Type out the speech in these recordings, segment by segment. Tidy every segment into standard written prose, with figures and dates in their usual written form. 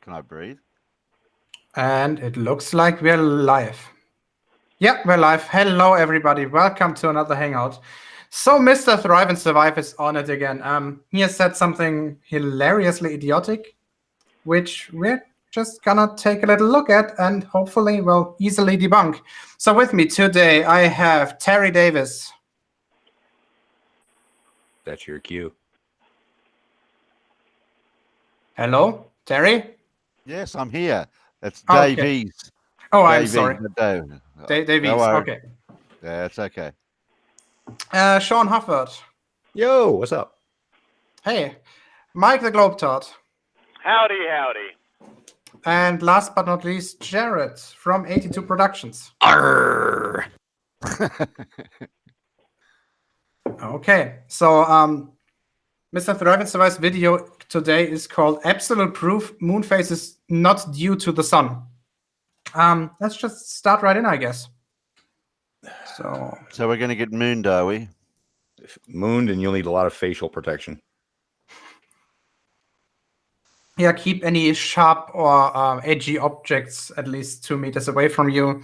Can I breathe? And it looks like we're live. Yeah, we're live. Hello, everybody. Welcome to another Hangout. So Mr. Thrive and Survive is on it again. He has said something hilariously idiotic, which we're just gonna take a little look at and hopefully we'll easily debunk. So with me today, I have Terry Davis. That's your cue. Hello, Terry? Yes, I'm here. It's Okay. Davies. Oh, I'm sorry. Davies. Davies, okay. Yeah, it's okay. Sean Hufford. Yo, what's up? Hey. Mike the Globetrot. Howdy, howdy. And last but not least, Jared from 82 Productions. Arr! Okay, so Mr. Thrive and Survive's video today is called Absolute Proof Moonphase is Not Due to the Sun. Let's just start right in, I guess. So we're going to get mooned, are we? Mooned, and you'll need a lot of facial protection. yeah, keep any sharp or edgy objects at least 2 meters away from you.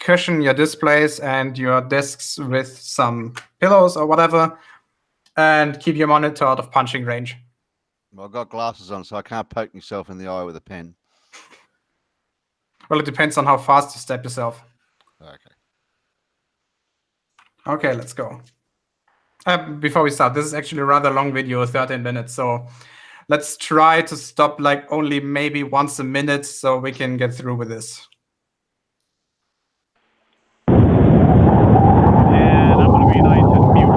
Cushion your displays and your desks with some pillows or whatever, and keep your monitor out of punching range. Well, I've got glasses on, so I can't poke myself in the eye with a pen. Well, it depends on how fast you step yourself. Okay. Okay, let's go. Before we start, this is actually a rather long video, 13 minutes, so let's try to stop like only maybe once a minute so we can get through with this. And I'm going to be nice and mute.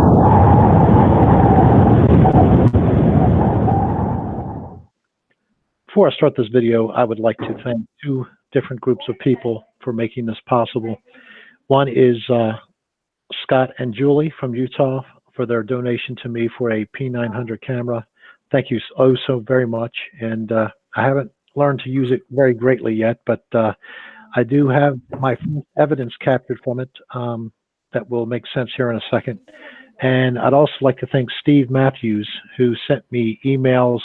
Before I start this video, I would like to thank two different groups of people for making this possible. One is Scott and Julie from Utah for their donation to me for a P900 camera. Thank you so very much. And I haven't learned to use it very greatly yet, but I do have my evidence captured from it that will make sense here in a second. And I'd also like to thank Steve Matthews, who sent me emails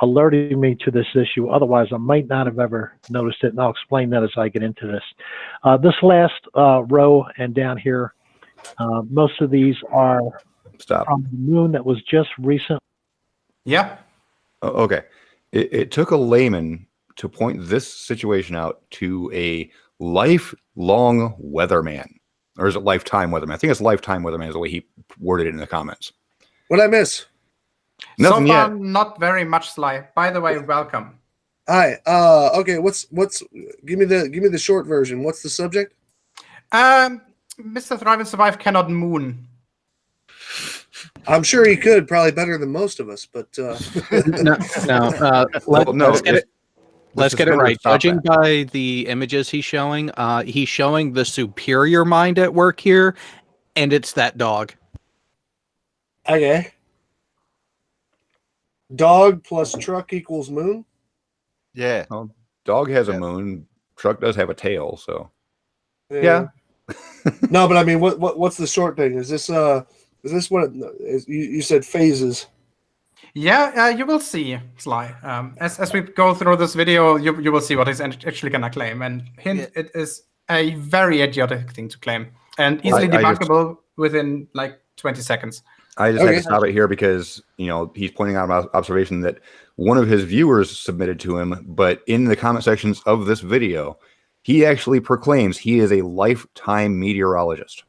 alerting me to this issue. Otherwise, I might not have ever noticed it, and I'll explain that as I get into this. This last row and down here, most of these are from the moon that was just recent. Yeah. Oh, okay. It took a layman to point this situation out to a lifelong weatherman. Or is it lifetime weatherman? I think it's lifetime weatherman is the way he worded it in the comments. What'd I miss? Nothing so far, yet. Not very much, Sly. By the way, welcome. Hi. Okay. What's? Give me the short version. What's the subject? Mr. Thrive and Survive cannot moon. I'm sure he could, probably better than most of us, but Let's get it right. Judging by the images he's showing the superior mind at work here, and it's that dog. Okay. Dog plus truck equals moon? Yeah. Well, dog has a moon. Truck does have a tail, so yeah. No, but I mean, what's the short thing? Is this what you said phases? Yeah, you will see, Sly. As we go through this video, you will see what he's actually gonna claim, and it is a very idiotic thing to claim, and easily debunkable within like 20 seconds. I just had to stop it here because, he's pointing out an observation that one of his viewers submitted to him, but in the comment sections of this video, he actually proclaims he is a lifetime meteorologist.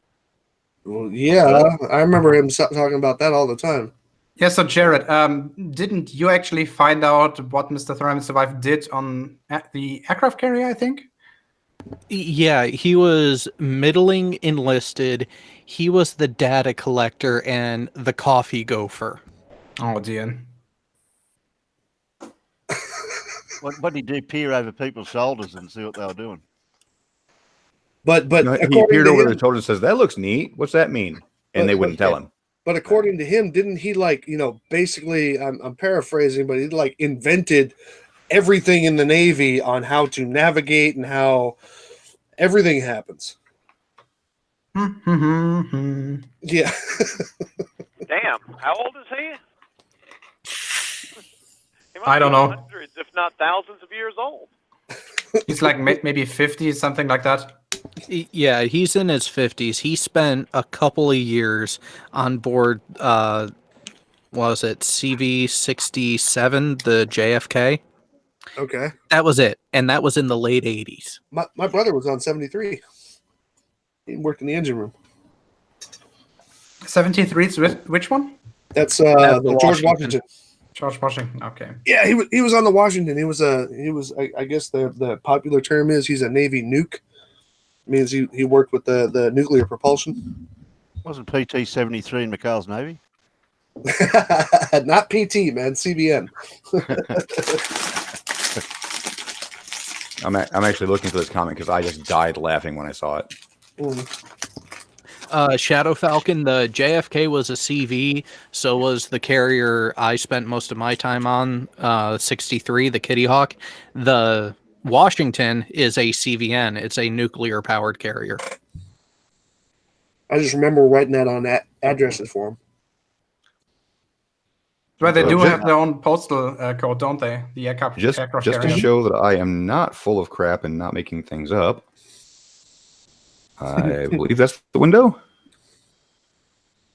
Well, yeah, I remember him talking about that all the time. Yeah, so Jared, didn't you actually find out what Mr. Thrive and Survive did on the aircraft carrier, I think? Yeah, he was middling enlisted. He was the data collector and the coffee gopher. Oh, dear. What did he do? Peer over people's shoulders and see what they were doing? But he peered over their shoulders and says, "That looks neat. What's that mean?" And they wouldn't tell him. But according to him, didn't he basically, I'm paraphrasing, but he invented everything in the Navy on how to navigate and how everything happens. Yeah. Damn. How old is he? I don't know. Hundreds if not thousands of years old. He's like maybe 50, something like that. Yeah, he's in his 50s. He spent a couple of years on board, what was it, CV-67, the JFK? Okay. That was it. And that was in the late 80s. My brother was on 73. He worked in the engine room. 73, which one? That's the the George Washington. George Washington. Okay. Yeah, he was on the Washington. He was I guess the popular term is he's a Navy nuke. It means he worked with the nuclear propulsion. Wasn't PT 73 in McCall's Navy? Not PT, man. CBN. I'm actually looking for this comment because I just died laughing when I saw it. Shadow Falcon, the JFK was a CV, so was the carrier I spent most of my time on, 63, the Kitty Hawk. The Washington is a CVN. It's a nuclear-powered carrier. I just remember writing that on addresses for him. Well, they do have their own postal code, don't they? The aircraft Just carrier. to show that I am not full of crap and not making things up, I believe that's the window.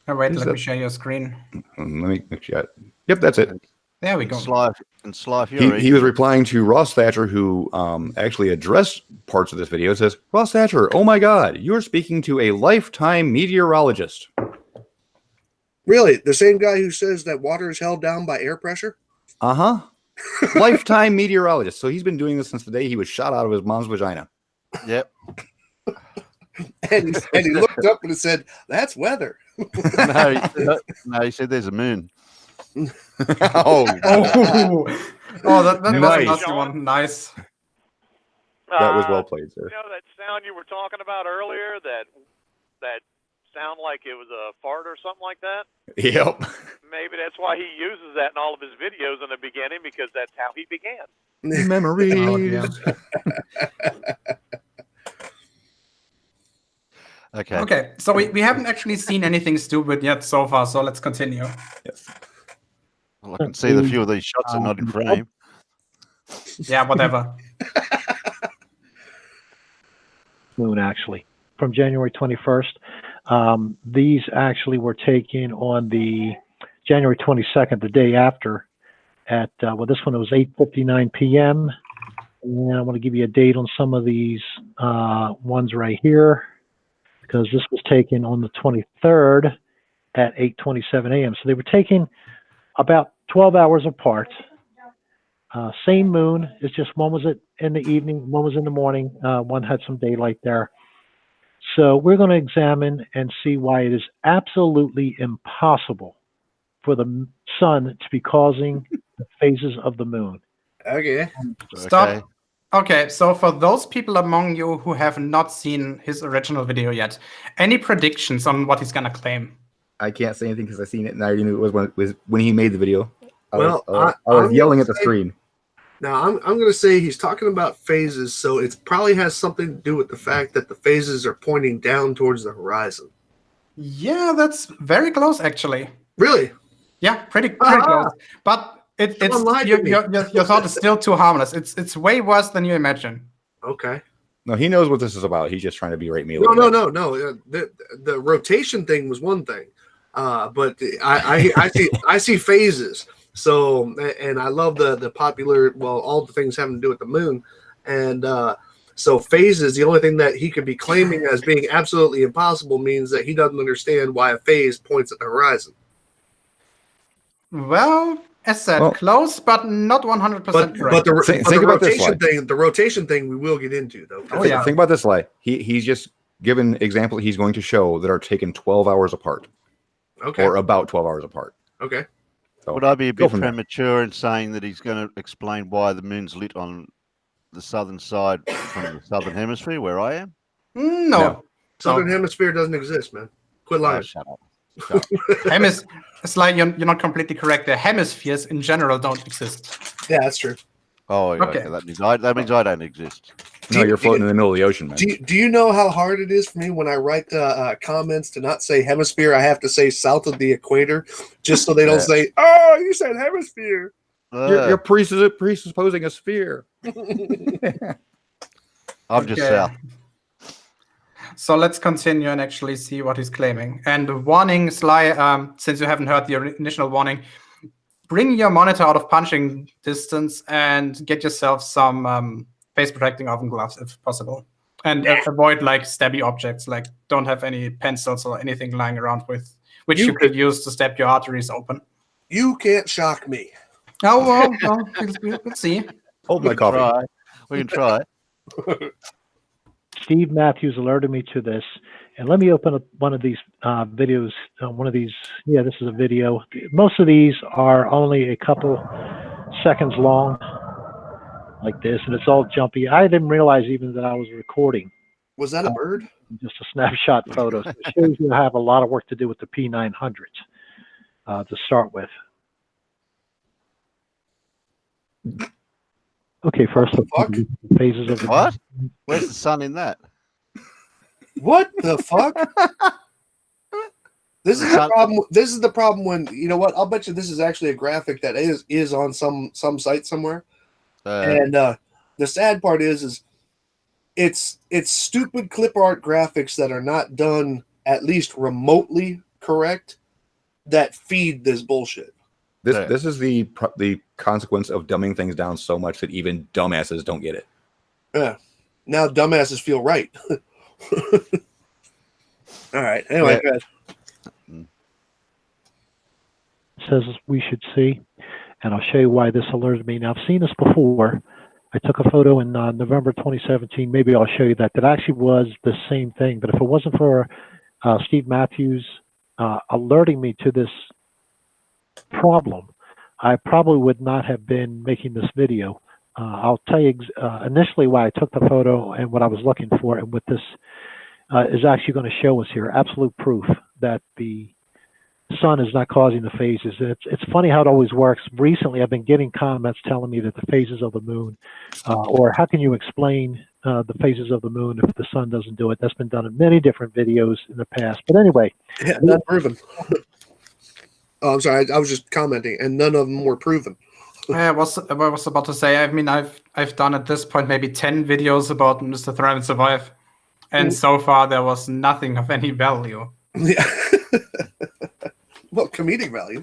Oh, wait, let me share your screen. Let me make sure. Yep, that's it. There we go. Sly Fury. He was replying to Ross Thatcher, who actually addressed parts of this video. It says, Ross Thatcher, oh my God, you're speaking to a lifetime meteorologist. Really? The same guy who says that water is held down by air pressure? Uh-huh. Lifetime meteorologist. So he's been doing this since the day he was shot out of his mom's vagina. Yep. and he looked up and he said, "That's weather." No, he said there's a moon. Oh, that was a Nice. nasty one. Nice. that was well played, sir. You know that sound you were talking about earlier? That sound like it was a fart or something like that? Yep. Maybe that's why he uses that in all of his videos in the beginning, because that's how he began. Memories. Oh, yeah. Okay, so we haven't actually seen anything stupid yet so far, so let's continue. Yes. Well, I can see the few of these shots are not in frame. Yeah, whatever. Moon, actually, from January 21st. These actually were taken on the January 22nd, the day after, at this one it was 8:59 p.m. And I want to give you a date on some of these ones right here, because this was taken on the 23rd at 8:27 a.m. So they were taken about 12 hours apart. Same moon. It's just one was in the evening, one was in the morning. One had some daylight there. So we're going to examine and see why it is absolutely impossible for the sun to be causing the phases of the moon. Okay. Stop. Okay, so for those people among you who have not seen his original video yet, any predictions on what he's going to claim? I can't say anything because I seen it and I already knew it was when he made the video. I Well, was I'm yelling gonna at the say- screen. Now, I'm going to say he's talking about phases, so it probably has something to do with the fact that the phases are pointing down towards the horizon. Yeah, that's very close, actually. Really? Yeah, pretty close. But Someone lied to me. your thought is still too harmless. It's way worse than you imagine. Okay. No, he knows what this is about. He's just trying to berate me a No. little bit. The rotation thing was one thing, but I see phases. So, and I love the popular, well, all the things having to do with the moon, and so phases. The only thing that he could be claiming as being absolutely impossible means that he doesn't understand why a phase points at the horizon. Well, as said, close, but not 100% But correct. the rotation thing we will get into though. Oh, yeah. Think about this, Lai. He's just given examples he's going to show that are taken 12 hours apart. Okay. Or about 12 hours apart. Okay. So, Would I be a go bit from there. premature in saying that he's going to explain why the moon's lit on the southern side from the southern hemisphere where I am? No. Southern hemisphere doesn't exist, man. Quit Oh, lying. shut up. It's like you're not completely correct. The hemispheres in general don't exist. Yeah, that's true. Oh, yeah, Okay. okay. That means I don't exist. No, you're floating in the middle of the ocean, man. Do you know how hard it is for me when I write comments to not say hemisphere? I have to say south of the equator, just so they don't say, "Oh, you said hemisphere." You're presupposing a sphere. I'm just Okay. south. So let's continue and actually see what he's claiming. And warning, Sly, since you haven't heard the initial warning, bring your monitor out of punching distance and get yourself some face protecting oven gloves if possible. And avoid like stabby objects, like don't have any pencils or anything lying around with which you could use to stab your arteries open. You can't shock me. Oh, well we'll see. Hold my coffee. We can try. Steve Matthews alerted me to this, and let me open up one of these videos. Yeah, this is a video. Most of these are only a couple seconds long, like this, and it's all jumpy. I didn't realize even that I was recording. Was that a bird? Just a snapshot photo. So it shows you I have a lot of work to do with the P900s to start with. Okay, first the fuck? Phases of the What? Where's the sun in that? What the fuck? This is the problem. This is the problem when, you know what? I'll bet you this is actually a graphic that is on some site somewhere. And the sad part is it's stupid clip art graphics that are not done at least remotely correct that feed this bullshit. This is the consequence of dumbing things down so much that even dumbasses don't get it. Yeah. Now dumbasses feel right. All right. Anyway, go ahead. Says we should see, and I'll show you why this alerted me. Now, I've seen this before. I took a photo in November 2017. Maybe I'll show you that. That actually was the same thing. But if it wasn't for Steve Matthews alerting me to this problem, I probably would not have been making this video. I'll tell you initially why I took the photo and what I was looking for, and what this is actually going to show us here. Absolute proof that the sun is not causing the phases. It's funny how it always works. Recently, I've been getting comments telling me that the phases of the moon, or how can you explain the phases of the moon if the sun doesn't do it? That's been done in many different videos in the past. But anyway. Yeah, not proven. Oh, I'm sorry. I was just commenting, and none of them were proven. I was about to say, I mean, I've done at this point maybe 10 videos about Mr. Thrive and Survive, and so far there was nothing of any value. Yeah. Well, comedic value.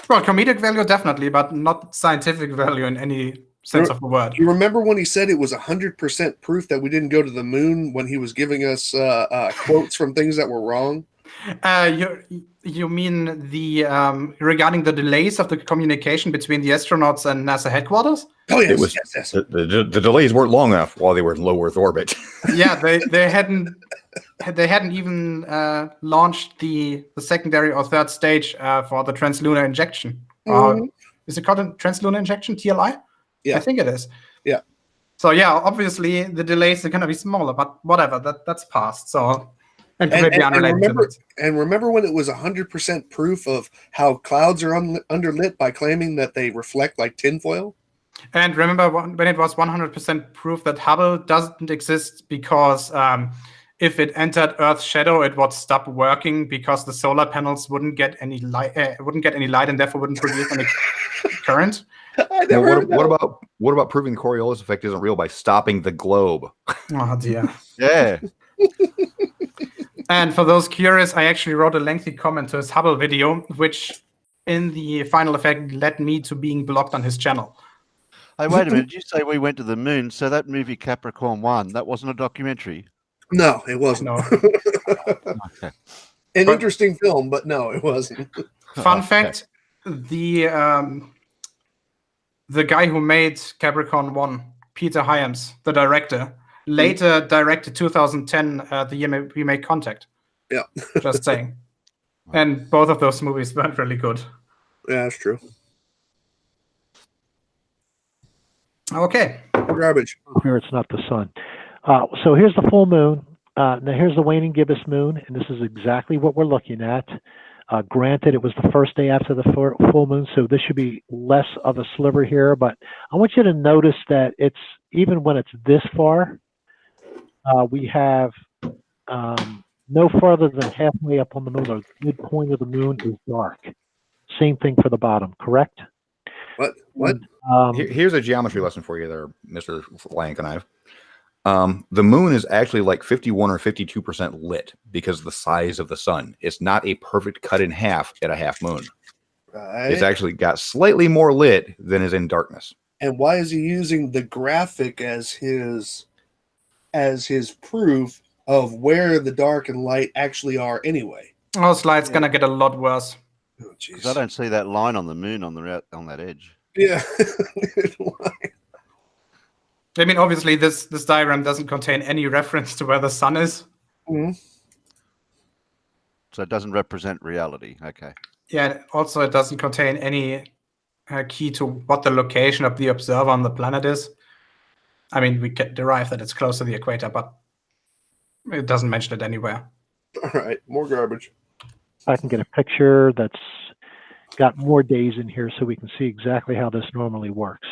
Well, comedic value definitely, but not scientific value in any sense of the word. You remember when he said it was 100% proof that we didn't go to the moon when he was giving us quotes from things that were wrong? You mean the regarding the delays of the communication between the astronauts and NASA headquarters? Oh yes, yes. The delays weren't long enough while they were in low Earth orbit. Yeah, they hadn't even launched the secondary or third stage for the translunar injection. Is it called a translunar injection, TLI? Yeah, I think it is. Yeah. So yeah, obviously the delays are going to be smaller, but whatever. That's past. So. And remember when it was 100% proof of how clouds are underlit by claiming that they reflect like tinfoil? And remember when it was 100% proof that Hubble doesn't exist because if it entered Earth's shadow, it would stop working because the solar panels wouldn't get any light, and therefore wouldn't produce any current. What about proving the Coriolis effect isn't real by stopping the globe? Oh dear. Yeah. And for those curious, I actually wrote a lengthy comment to his Hubble video, which in the final effect led me to being blocked on his channel. Hey, wait a minute. Did you say we went to the moon? So that movie Capricorn 1, that wasn't a documentary? No, it wasn't. No. Okay. An interesting film, but no, it wasn't. Fun fact, the guy who made Capricorn 1, Peter Hyams, the director, later directed 2010, the year we made Contact. Yeah. Just saying. And both of those movies weren't really good. Yeah, that's true. Okay. Garbage. Here it's not the sun. So here's the full moon. Now here's the waning gibbous moon, and this is exactly what we're looking at. Granted, it was the first day after the full moon, so this should be less of a sliver here, but I want you to notice that it's even when it's this far, we have no further than halfway up on the moon, or the midpoint of the moon is dark. Same thing for the bottom, correct? What? Here's a geometry lesson for you there, Mr. Lankenhive. The moon is actually like 51 or 52% lit because of the size of the sun. It's not a perfect cut in half at a half moon. Right. It's actually got slightly more lit than is in darkness. And why is he using the graphic as his proof of where the dark and light actually are anyway? Oh, slide's gonna get a lot worse. Oh, jeez. Because I don't see that line on the moon on that edge. Yeah. I mean, obviously, this diagram doesn't contain any reference to where the sun is. Mhm. So it doesn't represent reality. Okay. Yeah, and also it doesn't contain any key to what the location of the observer on the planet is. I mean, we can derive that it's close to the equator, but it doesn't mention it anywhere. All right, more garbage. I can get a picture that's got more days in here so we can see exactly how this normally works.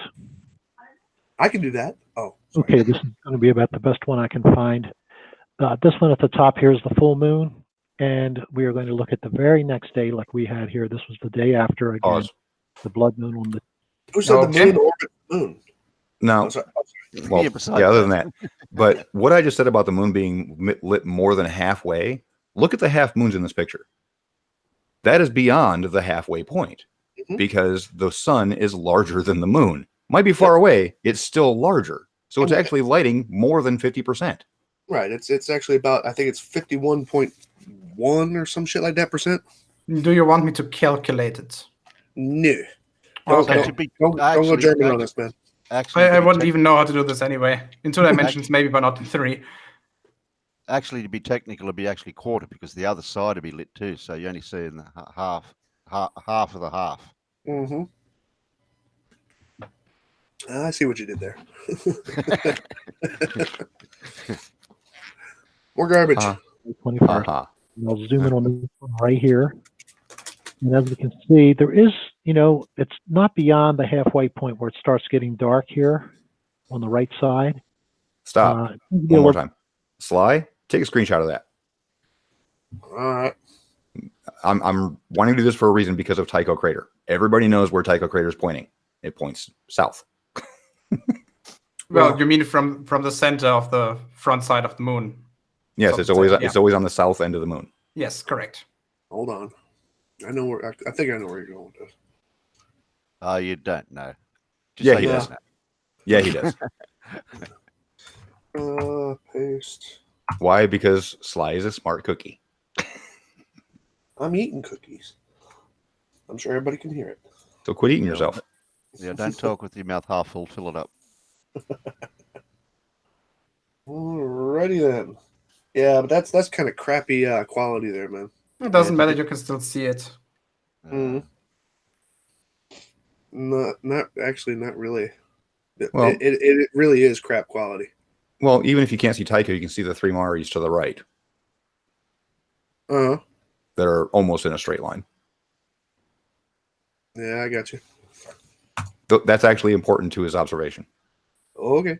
I can do that. Oh, sorry. Okay, this is going to be about the best one I can find. This one at the top here is the full moon, and we are going to look at the very next day like we had here. This was the day after, again, Pause. the blood moon on the... Who said Okay. the moon orbits the moon? Now, Oh, sorry. well, Yeah, besides yeah, other that. than that. But what I just said about the moon being lit more than halfway, look at the half moons in this picture. That is beyond the halfway point Mhm. because the sun is larger than the moon. Might be far away, it's still larger. So it's actually lighting more than 50%. Right. It's actually about, I think it's 51.1 or some shit like that percent. Do you want me to calculate it? No. Okay. Don't go German on us, man. Actually, I to be wouldn't even know how to do this anyway. In 2 dimensions, maybe, but not in 3. Actually, to be technical, it'd be actually quarter because the other side would be lit too. So you only see in the half of the half. Mm-hmm. I see what you did there. More garbage. 21st. Uh-huh. And I'll zoom in on this one right here. And as we can see, there is, it's not beyond the halfway point where it starts getting dark here on the right side. Stop. One more time. Sly, take a screenshot of that. All right. I'm wanting to do this for a reason because of Tycho Crater. Everybody knows where Tycho Crater is pointing. It points south. Well, you mean from the center of the front side of the moon? Yes, So it's always yeah. it's always on the south end of the moon. Yes, correct. Hold on. I know where. I think I know where you're going with this. Oh, you don't know. Just Yeah, say he you does. don't Yeah, he does. Paste. Why? Because Sly is a smart cookie. I'm eating cookies. I'm sure everybody can hear it. So quit eating Yeah. yourself. know. Yeah, don't talk with your mouth half full. Fill it up. Alrighty then. Yeah, but that's kind of crappy quality there, man. It doesn't Yeah, matter. You can still see it. Mm. Not actually, not really. Well- It really is crap quality. Well, even if you can't see Tycho, you can see the three Maris to the right Uh huh. that are almost in a straight line. Yeah, I got you. That's actually important to his observation. Okay.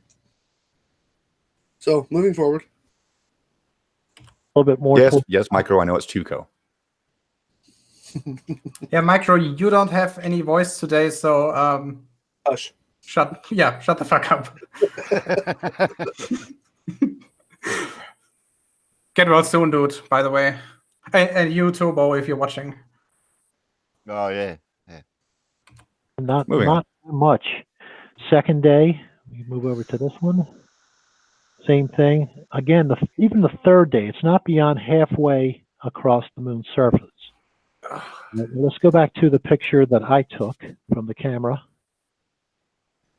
So moving forward. A little bit more. Yes, Micro. I know it's Tuco. Yeah, Micro, you don't have any voice today, so Hush. shut the fuck up. Get well soon, dude, by the way. And you too, Bo, if you're watching. Oh yeah. Not Moving on. much. Second day, we move over to this one. Same thing. Again, even the third day, it's not beyond halfway across the moon's surface. Let's go back to the picture that I took from the camera.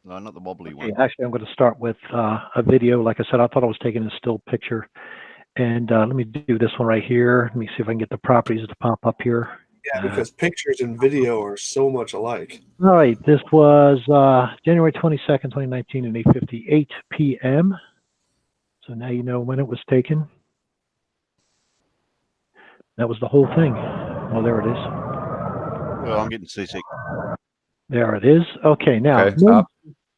No, not the wobbly Okay, one. actually, I'm going to start with a video. Like I said, I thought I was taking a still picture. And let me do this one right here. Let me see if I can get the properties to pop up here. Yeah, because pictures and video are so much alike. All right, this was January 22nd, 2019 at 8:58 p.m. So now you know when it was taken. That was the whole thing. Oh, there it is. Well, I'm getting seasick. There it is. Okay, now. Okay, stop.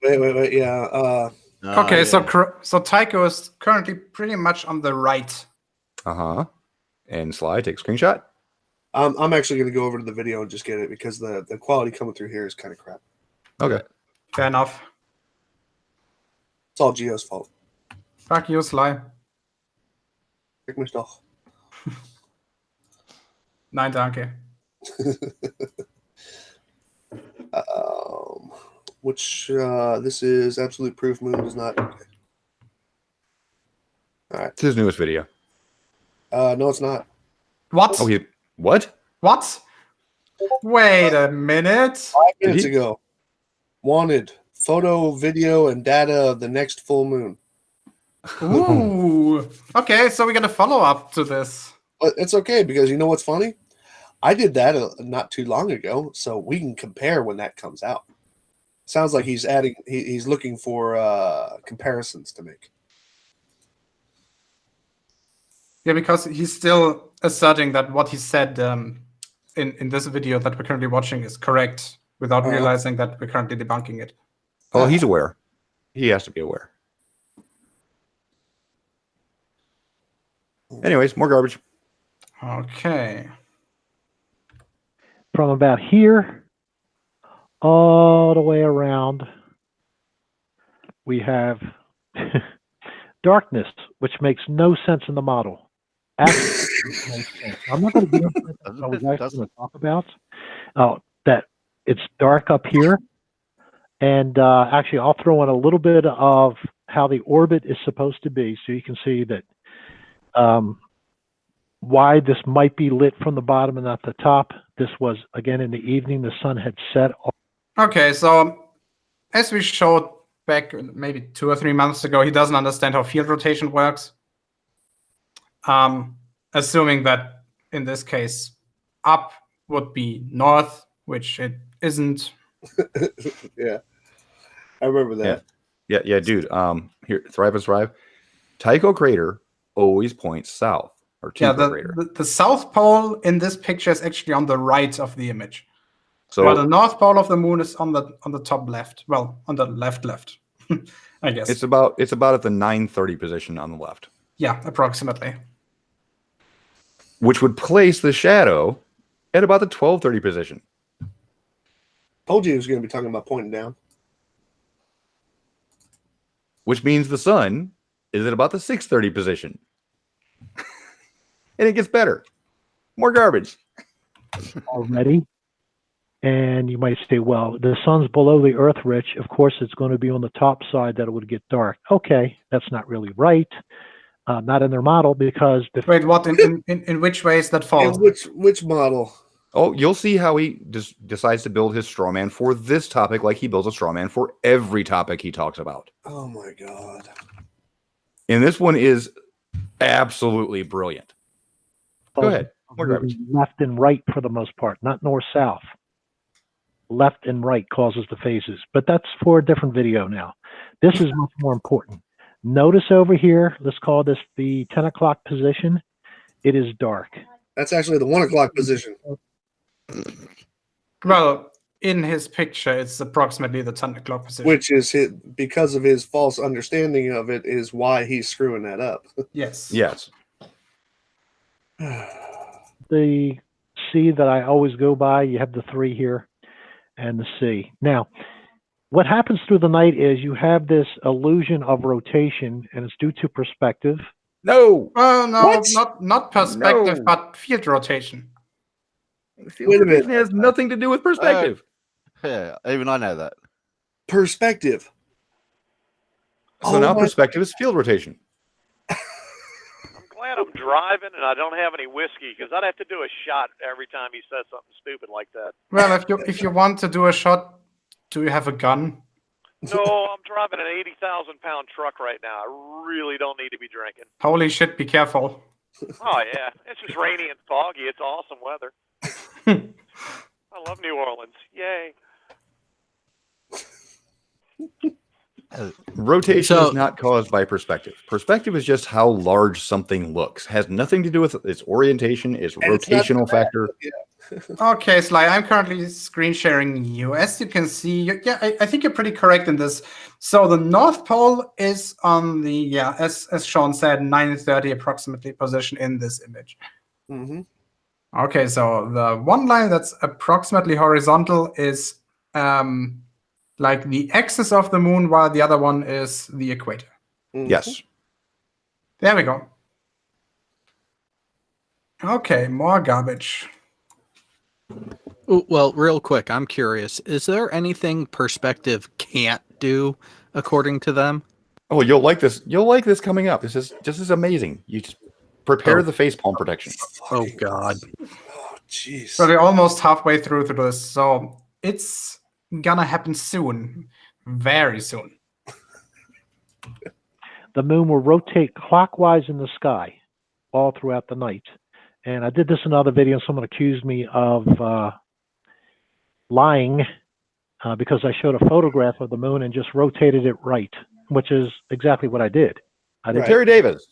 Wait. Yeah. No, Okay, yeah. so Tycho is currently pretty much on the right. Uh-huh. And Sly, take a screenshot. I'm actually going to go over to the video and just get it because the quality coming through here is kind of crap. Okay. Fair enough. It's all Geo's fault. Fuck you, Sly. Fick mich doch. Nein, danke. Which this is absolute proof moon does not. Okay. All right. It's his newest video. No, it's not. What? Oh, what? What? Wait a minute. 5 minutes ago. Wanted photo, video, and data of the next full moon. Ooh. Okay, so we're gonna follow up to this. But it's okay because you know what's funny? I did that not too long ago, so we can compare when that comes out. Sounds like he's adding. He's looking for comparisons to make. Yeah, because he's still asserting that what he said in this video that we're currently watching is correct without realizing that we're currently debunking it. Oh, he's aware. He has to be aware. Anyways, more garbage. Okay. From about here all the way around, we have darkness, which makes no sense in the model. Absolutely no sense. I'm not going to get into what I was actually going to talk about. That it's dark up here. And actually, I'll throw in a little bit of how the orbit is supposed to be so you can see that why this might be lit from the bottom and not the top. This was, again, in the evening. The sun had set. Okay, so as we showed back maybe 2 or 3 months ago, he doesn't understand how field rotation works. Assuming that in this case, up would be north, which it isn't. Yeah, I remember that. Yeah, dude. Here, Thrive and Survive. Tycho crater always points south, or Tycho crater. The south pole in this picture is actually on the right of the image. So while the north pole of the moon is on the top left. Well, on the left, I guess. it's about at the 9:30 position on the left. Yeah, approximately. Which would place the shadow at about the 12:30 position. Told you he was going to be talking about pointing down. Which means the sun is at about the 6:30 position. And it gets better. More garbage. Already. And you might say, well, the sun's below the earth, Rich. Of course, it's going to be on the top side that it would get dark. Okay, that's not really right. Not in their model because... Wait, what? In which way is that false? Which model? Oh, you'll see how he decides to build his straw man for this topic like he builds a straw man for every topic he talks about. Oh, my God. And this one is absolutely brilliant. Go ahead. More garbage. Left and right for the most part, not north-south. Left and right causes the phases, but that's for a different video now. This is much more important. Notice over here, let's call this the 10 o'clock position. It is dark. That's actually the 1 o'clock position. Well, in his picture, it's approximately the 10 o'clock position. Which is because of his false understanding of it is why he's screwing that up. Yes. Yes. The C that I always go by, you have the 3 here and the C. Now, what happens through the night is you have this illusion of rotation, and it's due to perspective. No. Well, no, What? not perspective, No. but field rotation. Wait a minute. It has nothing to do with perspective. Yeah, even I know that. Perspective. So now perspective is field rotation. I'm glad I'm driving and I don't have any whiskey because I'd have to do a shot every time he says something stupid like that. Well, if you want to do a shot, do you have a gun? No, I'm driving an 80,000-pound truck right now. I really don't need to be drinking. Holy shit, be careful. Oh, yeah. It's just rainy and foggy. It's awesome weather. I love New Orleans. Yay. Rotation is not caused by perspective. Perspective is just how large something looks. Has nothing to do with its orientation, its rotational factor. Okay, Sly, I'm currently screen sharing you. As you can see, I think you're pretty correct in this. So the North Pole is on the, as Sean said, 9:30 approximately position in this image. Mm-hmm. Okay, so the one line that's approximately horizontal is like the axis of the moon, while the other one is the equator. Mhm. Yes. There we go. Okay, more garbage. Ooh, well, real quick, I'm curious. Is there anything perspective can't do according to them? Oh, you'll like this. You'll like this coming up. This is amazing. You just prepare the face palm protection. Oh God. Oh, jeez. So we're almost halfway through to this, so it's gonna happen soon, very soon. The moon will rotate clockwise in the sky all throughout the night. And I did this in another video, and someone accused me of lying because I showed a photograph of the moon and just rotated it right, which is exactly what I did. I did. Right. Terry Davis,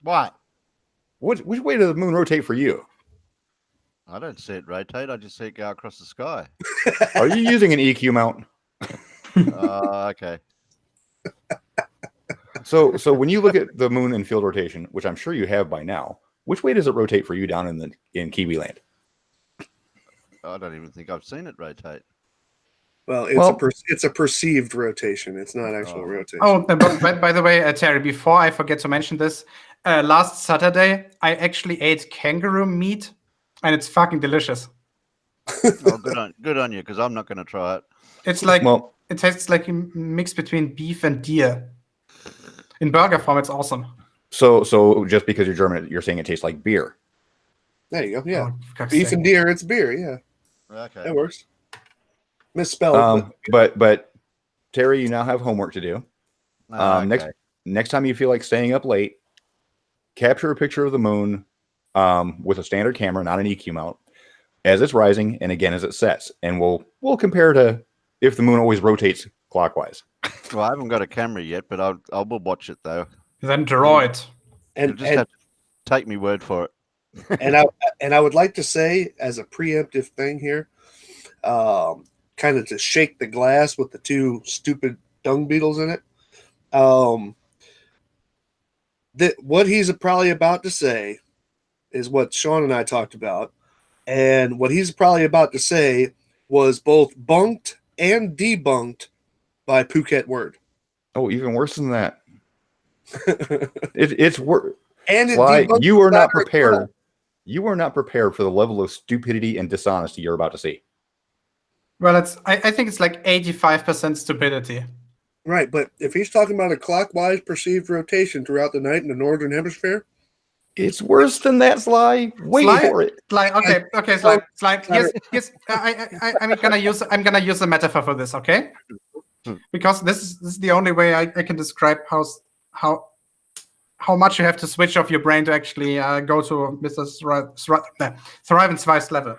What? which way does the moon rotate for you? I don't see it rotate. I just see it go across the sky. Are you using an EQ mount? Okay. So when you look at the moon in field rotation, which I'm sure you have by now, which way does it rotate for you down in Kiwi land? I don't even think I've seen it rotate. Well, it's a perceived rotation. It's not actual rotation. Oh, but by the way, Terry, before I forget to mention this, last Saturday I actually ate kangaroo meat, and it's fucking delicious. Oh, good on you, because I'm not going to try it. It's like Well, it tastes like a mix between beef and deer. In burger form, it's awesome. so just because you're German, you're saying it tastes like beer. There you go. Yeah, Oh, for fuck's beef sake. and deer. It's beer. Yeah, Okay. that works. Misspelled. But Terry, you now have homework to do. Okay. Next time you feel like staying up late, capture a picture of the moon with a standard camera, not an EQ mount, as it's rising and again as it sets, and we'll compare to if the moon always rotates clockwise. Well, I haven't got a camera yet, but I will watch it though. Then draw it. You'll and just and, have to take me word for it. and I would like to say as a preemptive thing here, kind of to shake the glass with the two stupid dung beetles in it. That what he's probably about to say is what Sean and I talked about, and what he's probably about to say was both bunked and debunked by Phuket Word. Oh, even worse than that. It's worse. And it Sly, debunked you are not Dr. prepared. Clark. You are not prepared for the level of stupidity and dishonesty you're about to see. Well, I think it's like 85% stupidity. Right, but if he's talking about a clockwise perceived rotation throughout the night in the northern hemisphere, It's worse than that, Sly. Wait Sly? for it. Like okay, it's like here's I'm gonna use a metaphor for this, okay? Because this is the only way I can describe how much you have to switch off your brain to actually go to Thrive and Survive's level.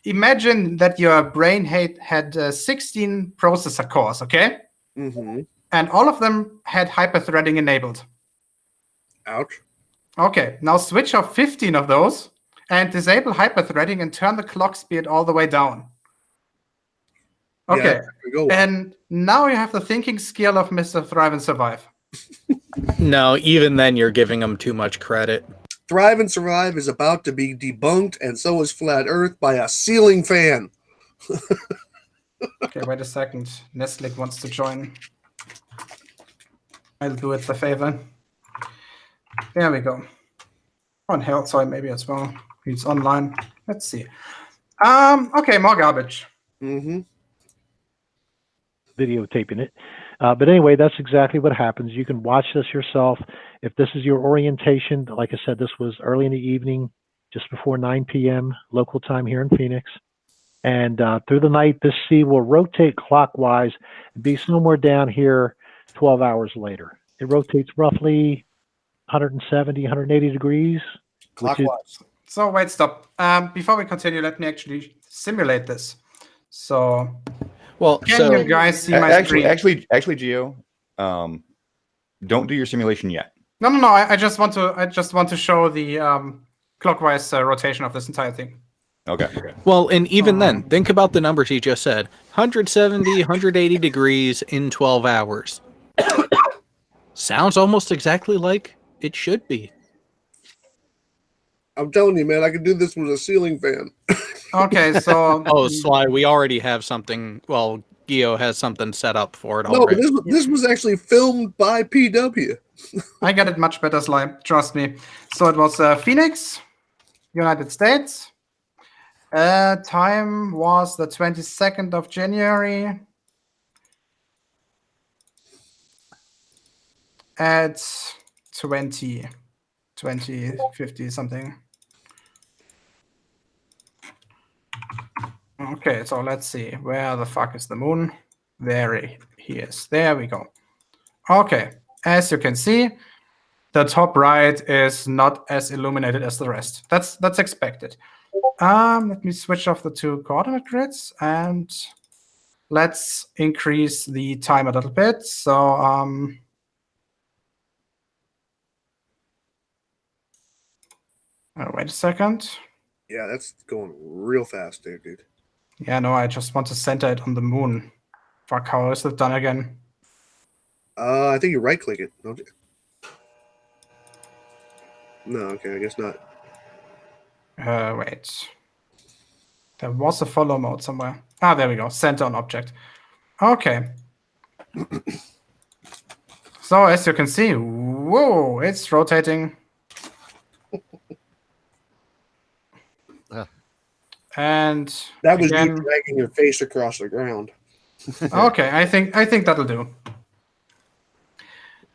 Imagine that your brain had 16 processor cores, okay? mm-hmm. And all of them had hyperthreading enabled. Ouch. Okay, now switch off 15 of those and disable hyperthreading and turn the clock speed all the way down. Okay, Go on. and now you have the thinking skill of Mr. Thrive and Survive. No, even then you're giving them too much credit. Thrive and Survive is about to be debunked, and so is Flat Earth by a ceiling fan. Okay, wait a second. Nestle wants to join. I'll do it the favor. There we go. On Hellside maybe as well. He's online. Let's see. Okay, more garbage. Mm-hmm. Videotaping it. But anyway, that's exactly what happens. You can watch this yourself. If this is your orientation, like I said, this was early in the evening, just before 9 p.m. local time here in Phoenix. And through the night, this sea will rotate clockwise and be somewhere down here 12 hours later. It rotates roughly 170, 180 degrees. Clockwise. So wait, stop. Before we continue, let me actually simulate this. So Well, can you guys see my screen? Actually, Gio, don't do your simulation yet. No. I just want to show the clockwise rotation of this entire thing. Okay. Well, and even then, think about the numbers he just said. 170, 180 degrees in 12 hours. Sounds almost exactly like it should be. I'm telling you, man, I could do this with a ceiling fan. Okay, so Oh, Sly, we already have something. Well, Gio has something set up for it No, but already. this was actually filmed by PW. I get it much better, Sly. Trust me. So it was Phoenix, United States. Time was the 22nd of January at 2050 something. Okay, so let's see. Where the fuck is the moon? There he is. There we go. Okay, as you can see, the top right is not as illuminated as the rest. That's expected. Let me switch off the two coordinate grids and let's increase the time a little bit. So wait a second. Yeah, that's going real fast there, dude. Yeah, no, I just want to center it on the moon. Fuck, how is it done again? I think you right-click it, don't you? No, okay, I guess not. Wait. There was a follow mode somewhere. Ah, there we go. Center on object. Okay. So as you can see, whoa, it's rotating. And that was again, you dragging your face across the ground. Okay, I think that'll do.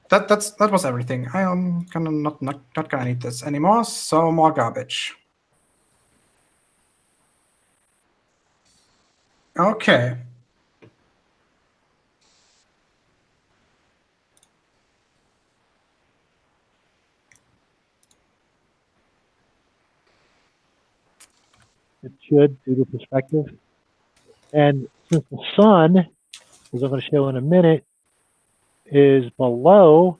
That was everything. I am gonna not gonna need this anymore. So more garbage. Okay. It should, due to perspective. And since the sun, as I'm going to show in a minute, is below,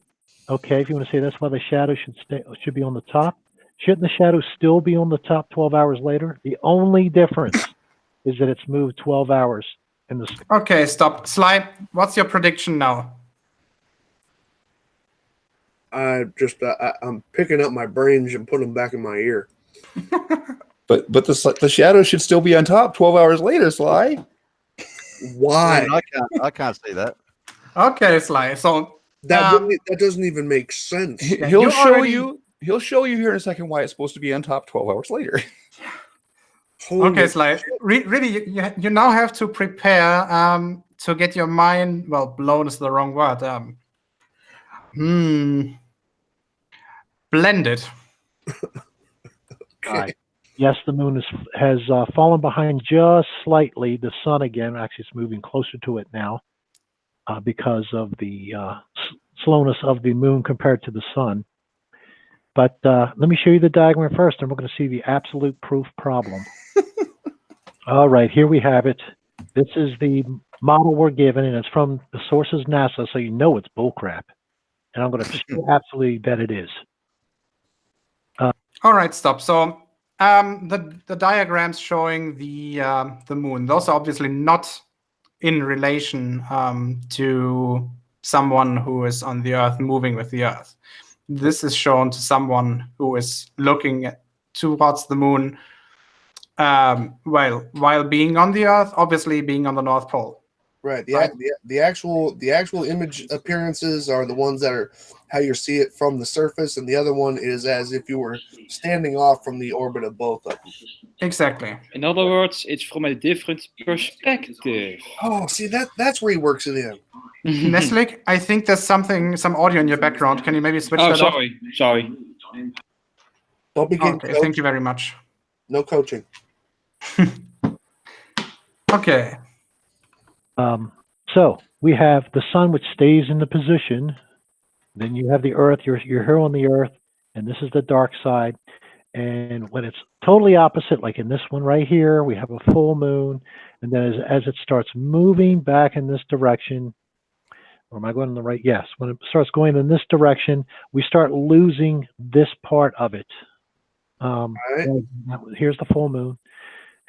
okay, if you want to say that's why the shadow should be on the top, shouldn't the shadow still be on the top 12 hours later? The only difference is that it's moved 12 hours in the. Okay, stop. Sly, what's your prediction now? I'm picking up my brains and putting them back in my ear. But the shadow should still be on top 12 hours later, Sly. Why? I can't see that. Okay, Sly. So that doesn't even make sense. He'll show you here in a second why it's supposed to be on top 12 hours later. Okay, Sly. Really, you now have to prepare to get your mind. Well, blown is the wrong word. Blended. Okay. Yes, the moon has fallen behind just slightly. The sun again, actually, it's moving closer to it now because of the slowness of the moon compared to the sun. But let me show you the diagram first, and we're going to see the absolute proof problem. All right, here we have it. This is the model we're given, and it's from the source is NASA, so you know it's bullcrap. And I'm going to absolutely bet it is. All right, stop. So the diagrams showing the moon, those are obviously not in relation to someone who is on the Earth moving with the Earth. This is shown to someone who is looking towards the moon while being on the Earth, obviously being on the North Pole. Right. The actual image appearances are the ones that are how you see it from the surface, and the other one is as if you were standing off from the orbit of both of them. Exactly. In other words, it's from a different perspective. Oh, see that's where he works it in. Neslik, I think there's some audio in your background. Can you maybe switch that off? Sorry. Don't be getting Okay, coached. thank you very much. No coaching. Okay. So we have the sun, which stays in the position. Then you have the Earth. You're here on the Earth, and this is the dark side. And when it's totally opposite, like in this one right here, we have a full moon. And then as it starts moving back in this direction, or am I going in the right? Yes. When it starts going in this direction, we start losing this part of it. Right. Here's the full moon.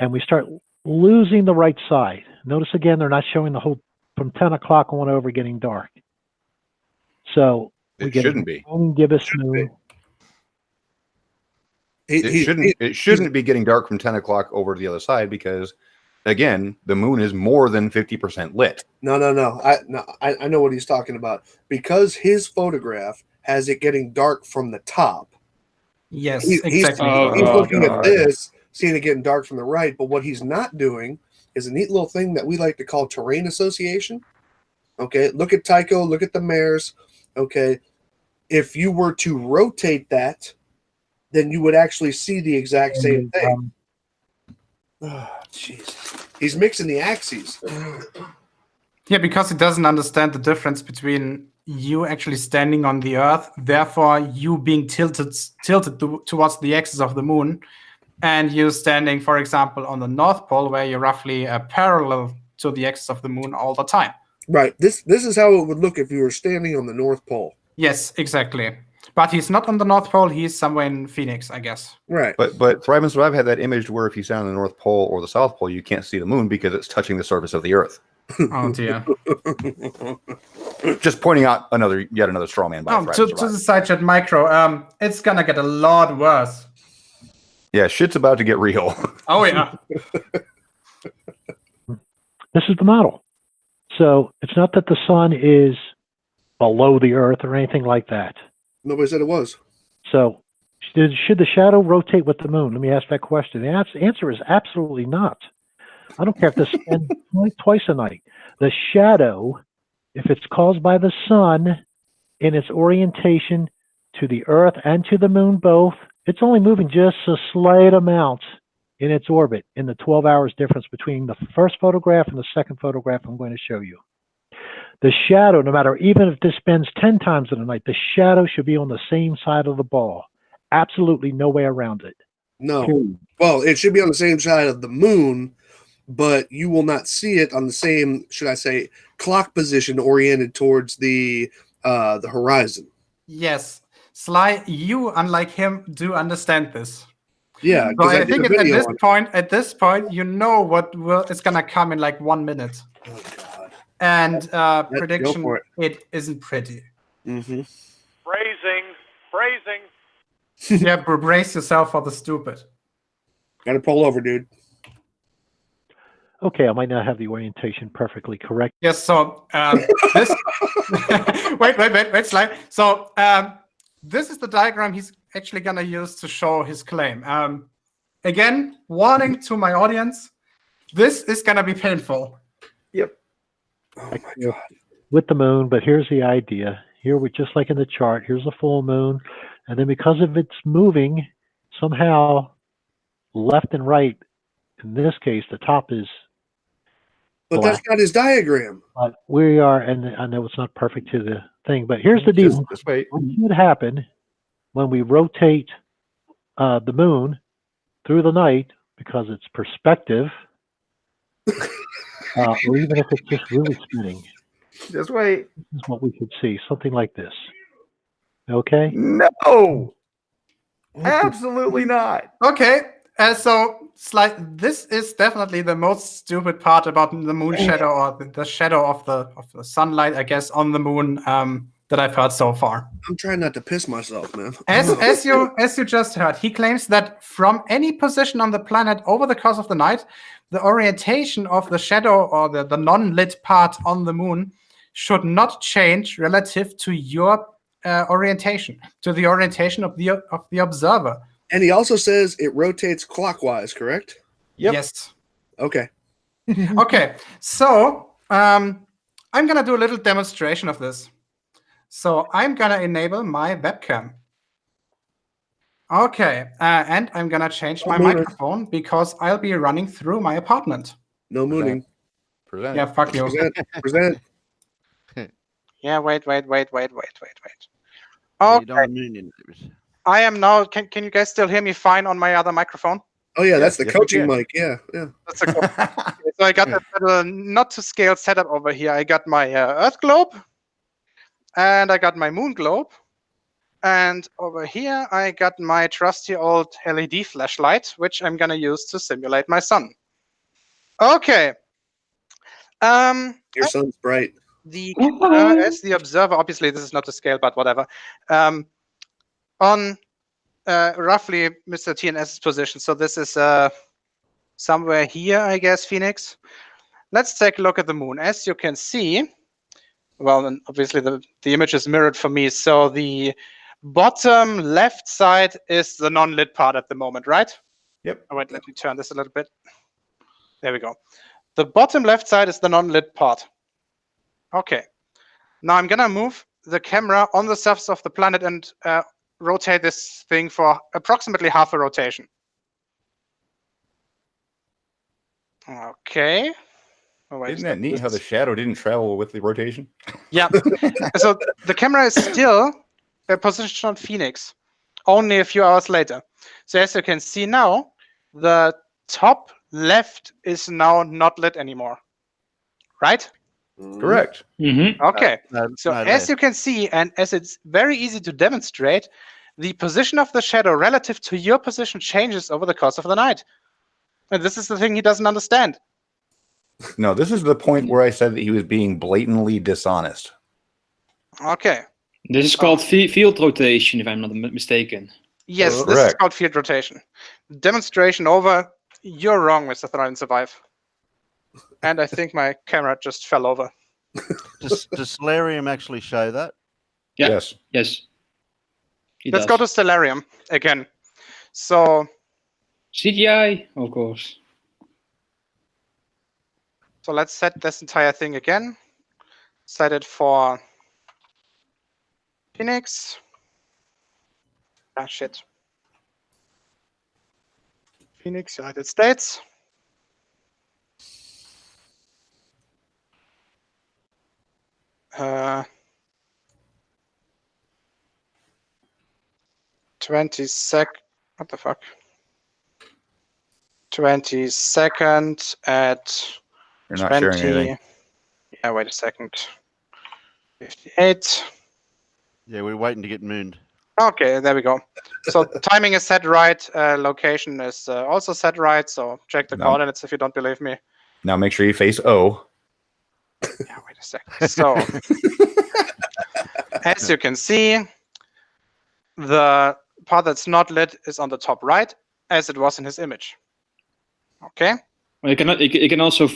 And we start losing the right side. Notice again, they're not showing the whole from 10 o'clock on over getting dark. So we get shouldn't be. Gibbous moon. It shouldn't be getting dark from 10 o'clock over to the other side because again, the moon is more than 50% lit. No. I know what he's talking about. Because his photograph has it getting dark from the top. Yes, He's exactly. looking at God. this, seeing it getting dark from the right. But what he's not doing is a neat little thing that we like to call terrain association. Okay, look at Tycho, look at the mares. Okay, if you were to rotate that, then you would actually see the exact same thing. Oh, jeez. He's mixing the axes. Yeah, because he doesn't understand the difference between you actually standing on the Earth, therefore you being tilted towards the axis of the moon, and you standing, for example, on the North Pole, where you're roughly parallel to the axis of the moon all the time. Right. This is how it would look if you were standing on the North Pole. Yes, exactly. But he's not on the North Pole. He's somewhere in Phoenix, I guess. Right. But Thrive and Survive had that image where if you stand on the North Pole or the South Pole, you can't see the moon because it's touching the surface of the Earth. Oh dear. Just pointing out yet another straw man by Thrive and To Survive. the side chat micro, it's gonna get a lot worse. Yeah, shit's about to get real. Oh yeah. This is the model. So it's not that the sun is below the Earth or anything like that. Nobody said it was. So should the shadow rotate with the moon? Let me ask that question. The answer is absolutely not. I don't care if this spends twice a night. The shadow, if it's caused by the sun in its orientation to the Earth and to the moon both, it's only moving just a slight amount in its orbit in the 12 hours difference between the first photograph and the second photograph I'm going to show you. The shadow, no matter, even if this spends 10 times in a night, the shadow should be on the same side of the ball. Absolutely no way around it. No. Well, it should be on the same side of the moon, but you will not see it on the same, should I say, clock position oriented towards the horizon. Yes. Sly, you, unlike him, do understand this. Yeah. So I think at this point, you know what is gonna come in like 1 minute. Oh, God. And Go prediction, for it isn't pretty. Mm-hmm. Phrasing. Yeah, brace yourself for the stupid. Gotta pull over, dude. Okay, I might not have the orientation perfectly correct. Yes, so this... wait, Sly. So this is the diagram he's actually gonna use to show his claim. Again, warning to my audience, this is gonna be painful. Yep. Oh, my God. With the moon, but here's the idea. Here, we're just like in the chart. Here's the full moon. And then because of its moving, somehow left and right, in this case, the top is But black. that's not his diagram. But we are, and I know it's not perfect to the thing, but here's the deal. Just wait. What should happen when we rotate the moon through the night, because it's perspective, or even if it's just really spinning, Just wait. this is what we should see, something like this. Okay? No. Absolutely not. Okay, so Sly, this is definitely the most stupid part about the moon shadow, or the shadow of the sunlight, I guess, on the moon that I've heard so far. I'm trying not to piss myself, man. As you just heard, he claims that from any position on the planet over the course of the night, the orientation of the shadow or the non-lit part on the moon should not change relative to your orientation, to the orientation of the observer. And he also says it rotates clockwise, correct? Yep. Yes. Okay. Okay. So I'm gonna do a little demonstration of this. So I'm gonna enable my webcam. Okay, and I'm gonna change my microphone because I'll be running through my apartment. No mooning. Present. Yeah, fuck you. Present. Yeah, wait. You Okay, don't mean it. I am now. Can you guys still hear me fine on my other microphone? Oh, yeah, that's the yes, we coaching can. mic. Yeah, yeah. That's a cool. So I got that little not to scale setup over here. I got my Earth globe, and I got my moon globe, and over here I got my trusty old LED flashlight, which I'm gonna use to simulate my sun. Okay. Your sun's bright. As the observer, obviously this is not to scale, but whatever. On roughly Mr. TNS's position. So this is somewhere here, I guess, Phoenix. Let's take a look at the moon. As you can see, well, and obviously the image is mirrored for me. So the bottom left side is the non-lit part at the moment, right? Yep. Oh, wait, let me turn this a little bit. There we go. The bottom left side is the non-lit part. Okay. Now I'm gonna move the camera on the surface of the planet and rotate this thing for approximately half a rotation. Okay. Oh, wait, Isn't that neat how the shadow didn't travel with the rotation? Yeah. So the camera is still positioned on Phoenix, only a few hours later. So as you can see now, the top left is now not lit anymore. Right? Correct. Okay. No, So no as less. you can see, and as it's very easy to demonstrate, the position of the shadow relative to your position changes over the course of the night. And this is the thing he doesn't understand. No, this is the point where I said that he was being blatantly dishonest. Okay. This is called field rotation, if I'm not mistaken. Yes, this is Correct. called field rotation. Demonstration over. You're wrong, MrThriveAndSurvive. And I think my camera just fell over. Does Stellarium actually show that? Yeah. Yes. Yes. He Let's does. go to Stellarium again. So CGI, of course. let's set this entire thing again. Set it for Phoenix. Ah, shit. Phoenix, United States. Uh, 22nd. What the fuck? 22nd at You're not sharing 20. anything. Yeah, wait a second. 58. Yeah, we're waiting to get mooned. Okay, there we go. So timing is set right. Location is also set right. So check the No. coordinates if you don't believe me. Now make sure you face O. Yeah, wait a second. So as you can see, the part that's not lit is on the top right, as it was in his image. Okay. Well, you can also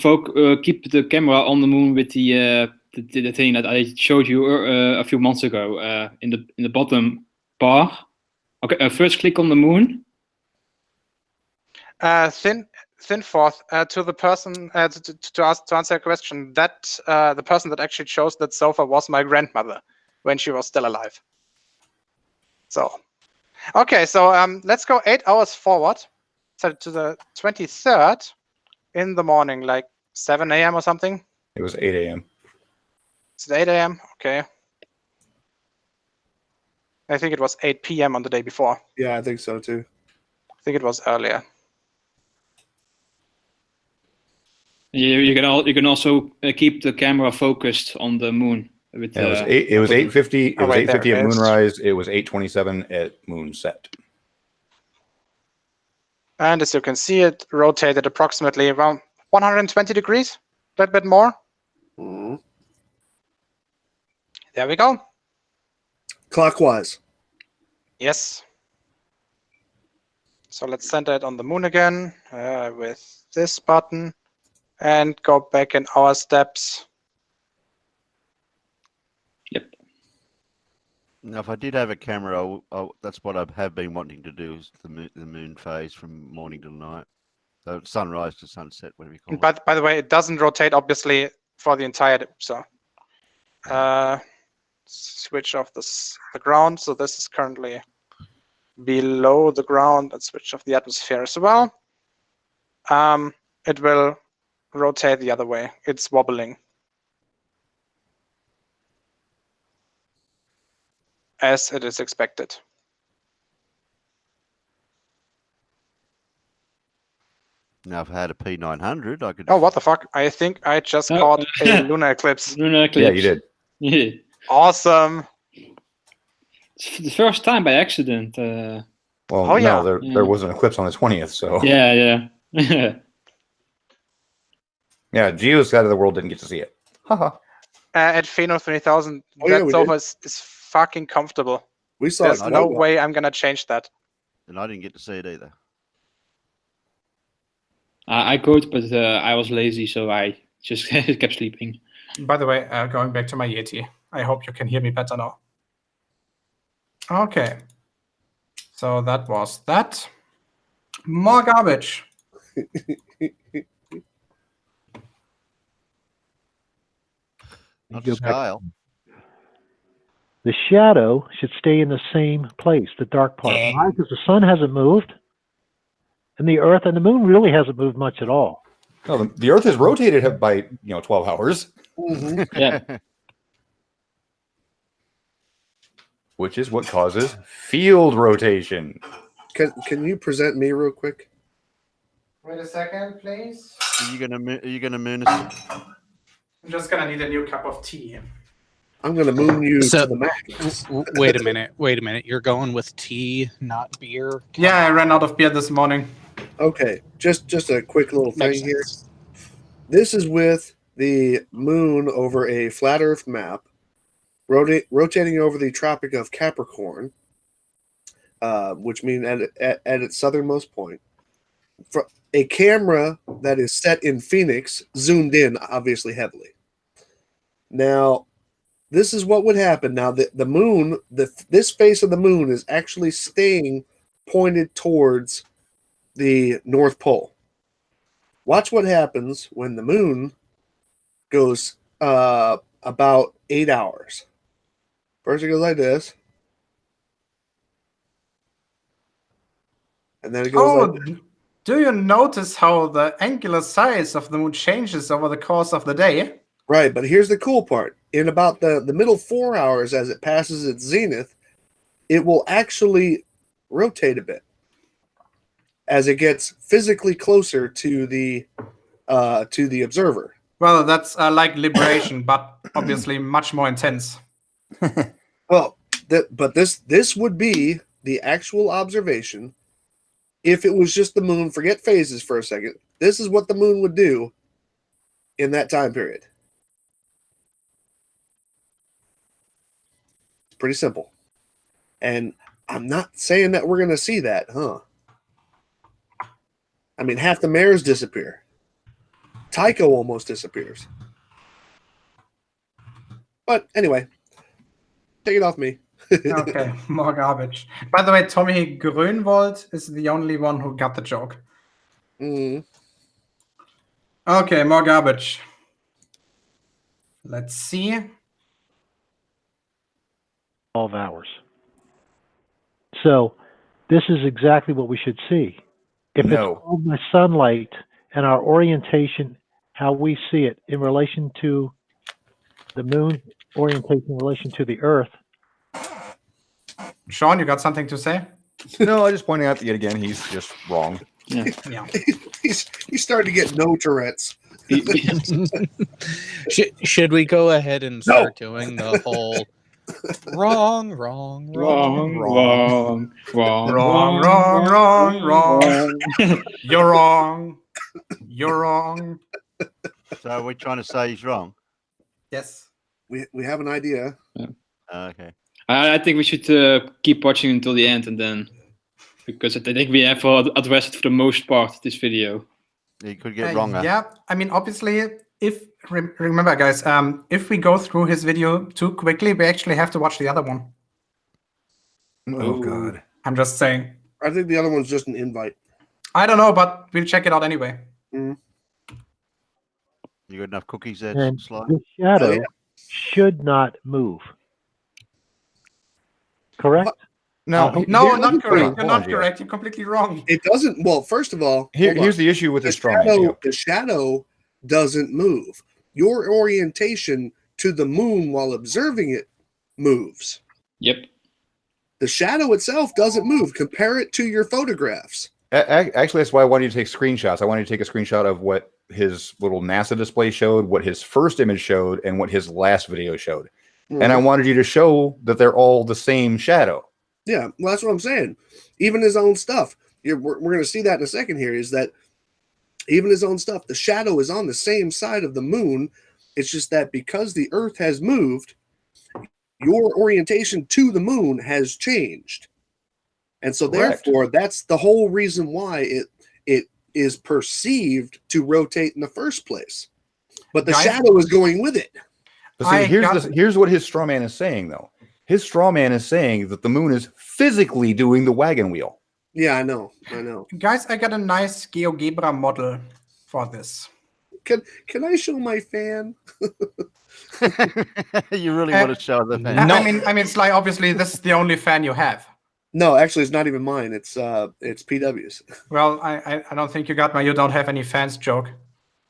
keep the camera on the moon with the thing that I showed you a few months ago in the bottom bar. Okay, first click on the moon. Thin forth to the person to answer a question. That the person that actually chose that sofa was my grandmother when she was still alive. So, okay, so let's go 8 hours forward, so to the 23rd in the morning, like 7 a.m. or something. It was 8 a.m. It's 8 a.m. Okay. I think it was 8 p.m. on the day before. Yeah, I think so too. I think it was earlier. You can also keep the camera focused on the moon. With, Yeah, it was 8:50. It was 8:50 at moonrise. It was 8:27 at moonset. And as you can see, it rotated approximately around 120 degrees, a little bit more. There we go. Clockwise. Yes. So let's center it on the moon again with this button and go back in our steps. Yep. Now, if I did have a camera, that's what I have been wanting to do, is the moon phase from morning to night. So sunrise to sunset, whatever you call it. But by the way, it doesn't rotate, obviously, for the entire... So switch off the ground. So this is currently below the ground, and switch off the atmosphere as well. It will rotate the other way. It's wobbling. As it is expected. Now, if I had a P900, I could... Oh, what the fuck? I think I just caught a lunar eclipse. Lunar eclipse. Yeah, you did. Yeah. Awesome. It's the first time by accident. Well, Oh, yeah. no, there was an eclipse on the 20th, so Yeah. yeah, Geo's side of the world didn't get to see it. Haha. At Pheno 3000, Oh, yeah, that we sofa is fucking comfortable. We saw There's it. no way I'm gonna change that. And I didn't get to see it either. I could, but I was lazy, so I just kept sleeping. By the way, going back to my Yeti, I hope you can hear me better now. Okay. So that was that. More garbage. Not Go to back. scale. The shadow should stay in the same place, the dark part. Why? Because the sun hasn't moved, and the Earth and the moon really hasn't moved much at all. No, the Earth is rotated by 12 hours, Yeah. which is what causes field rotation. Can you present me real quick? Wait a second, please. Are you gonna moon us? I'm just gonna need a new cup of tea. I'm going to moon you So- to the max. Wait a minute. Wait a minute. You're going with tea, not beer? Yeah, I ran out of beer this morning. Okay, just a quick little thing Makes here. sense. This is with the moon over a flat Earth map, rotating over the Tropic of Capricorn, which means at its southernmost point. For a camera that is set in Phoenix, zoomed in, obviously heavily. Now, this is what would happen. Now, the moon, this face of the moon is actually staying pointed towards the North Pole. Watch what happens when the moon goes about 8 hours. First it goes like this. And then it goes like this. Do you notice how the angular size of the moon changes over the course of the day? Right, but here's the cool part. In about the middle 4 hours as it passes its zenith, it will actually rotate a bit as it gets physically closer to the observer. Well, that's like liberation, but obviously much more intense. Well, but this would be the actual observation. If it was just the moon, forget phases for a second. This is what the moon would do in that time period. It's pretty simple. And I'm not saying that we're going to see that, huh? I mean, half the mares disappear. Tycho almost disappears. But anyway, take it off me. Okay, more garbage. By the way, Tommy Grünwald is the only one who got the joke. Mm. Okay, more garbage. Let's see. 12 hours. So this is exactly what we should see. If No. it's called by sunlight and our orientation, how we see it in relation to the moon, orientation in relation to the Earth. Sean, you got something to say? No, I just pointing out that yet again he's just wrong. Yeah. He's starting to get no Tourette's. Should we go ahead and start doing the whole wrong? You're wrong. You're wrong. So are we trying to say he's wrong? Yes. We have an idea. Okay. I think we should keep watching until the end, and then because I think we have addressed it for the most part this video. He could get wronger. Yeah, I mean, obviously, remember, guys, if we go through his video too quickly, we actually have to watch the other one. Oh God. I'm just saying. I think the other one's just an invite. I don't know, but we'll check it out anyway. Mm. You got enough cookies there, And Sly? the shadow Oh, yeah. should not move. Correct? No, No, here's- not correct. You're not Hold on, correct. You're completely wrong. It doesn't. Well, first of all, hold on. Here's the issue with the the strong shadow. The shadow doesn't move. Your orientation to the moon while observing it moves. Yep. The shadow itself doesn't move. Compare it to your photographs. Actually, that's why I wanted you to take screenshots. I wanted you to take a screenshot of what his little NASA display showed, what his first image showed, and what his last video showed. And I wanted you to show that they're all the same shadow. Yeah, well, that's what I'm saying. Even his own stuff. We're going to see that in a second here, is that even his own stuff, the shadow is on the same side of the moon. It's just that because the Earth has moved, your orientation to the moon has changed. And so Correct. therefore, that's the whole reason why it is perceived to rotate in the first place, but the Guys- shadow is going with it. But see, I got- here's what his straw man is saying, though. His straw man is saying that the moon is physically doing the wagon wheel. Yeah, I know. Guys, I got a nice GeoGebra model for this. Can I show my fan? You really want to show the fan? I mean, Sly, obviously, this is the only fan you have. No, actually, it's not even mine. It's PW's. Well, I don't think you got my "you don't have any fans" joke.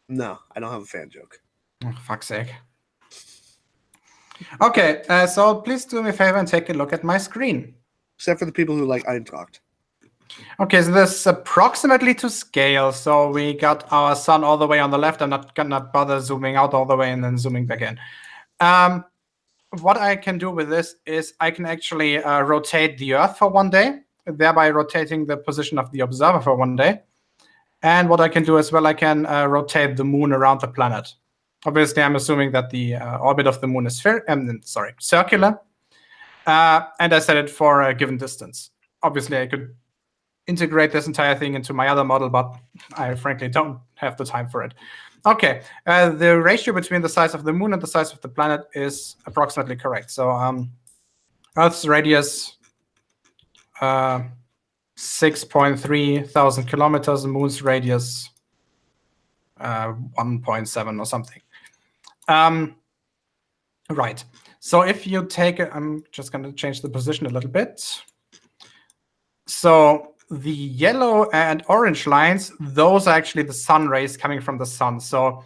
No, I don't have a fan joke. Oh, fuck's sake. Okay, so please do me a favor and take a look at my screen. Except for the people who like Eintracht. Okay, so this is approximately to scale. So we got our sun all the way on the left. I'm not gonna bother zooming out all the way and then zooming back in. What I can do with this is I can actually rotate the Earth for one day, thereby rotating the position of the observer for one day. And what I can do as well, I can rotate the moon around the planet. Obviously, I'm assuming that the orbit of the moon is circular. And I set it for a given distance. Obviously, I could integrate this entire thing into my other model, but I frankly don't have the time for it. Okay, the ratio between the size of the moon and the size of the planet is approximately correct. So Earth's radius, 6.3 thousand kilometers, the moon's radius, 1.7 or something. Right. So if you take it, I'm just going to change the position a little bit. So the yellow and orange lines, those are actually the sun rays coming from the sun. So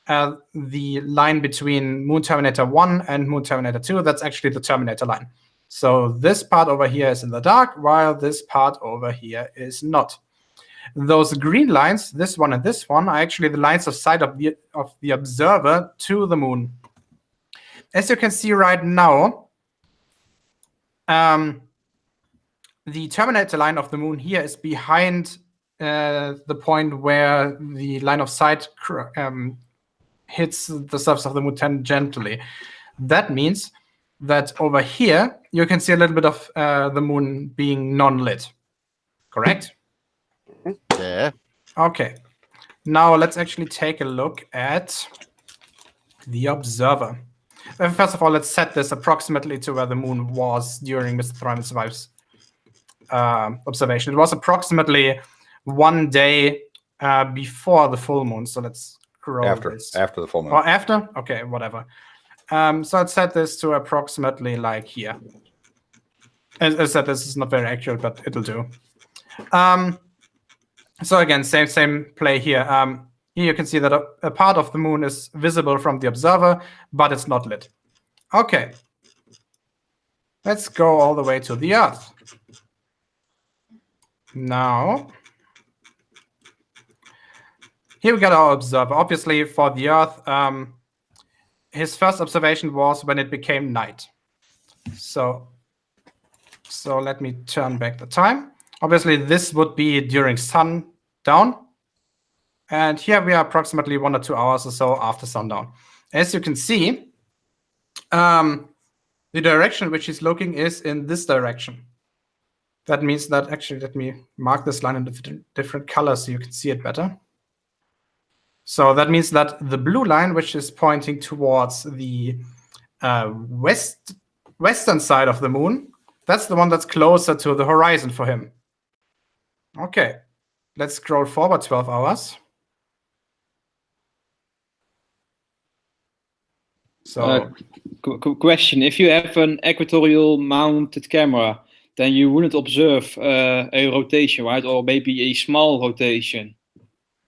the line between Moon Terminator 1 and Moon Terminator 2, that's actually the Terminator line. So this part over here is in the dark, while this part over here is not. Those green lines, this one and this one, are actually the lines of sight of the observer to the moon. As you can see right now, the Terminator line of the moon here is behind the point where the line of sight hits the surface of the moon tangentially. That means that over here, you can see a little bit of the moon being non-lit. Correct? Yeah. Okay. Now let's actually take a look at the observer. First of all, let's set this approximately to where the moon was during MrThriveAndSurvive's observation. It was approximately 1 day before the full moon. So let's scroll After the full moon. Or after? Okay, whatever. So let's set this to approximately like here. As I said, this is not very accurate, but it'll do. So again, same play here. Here you can see that a part of the moon is visible from the observer, but it's not lit. Okay. Let's go all the way to the Earth. Now, here we got our observer. Obviously, for the Earth, his first observation was when it became night. So let me turn back the time. Obviously, this would be during sundown. And here we are approximately 1 or 2 hours or so after sundown. As you can see, the direction which he's looking is in this direction. That means that, actually, let me mark this line in different colors so you can see it better. So that means that the blue line, which is pointing towards the western side of the moon, that's the one that's closer to the horizon for him. Okay, let's scroll forward 12 hours. So, question: if you have an equatorial mounted camera, then you wouldn't observe a rotation, right? Or maybe a small rotation.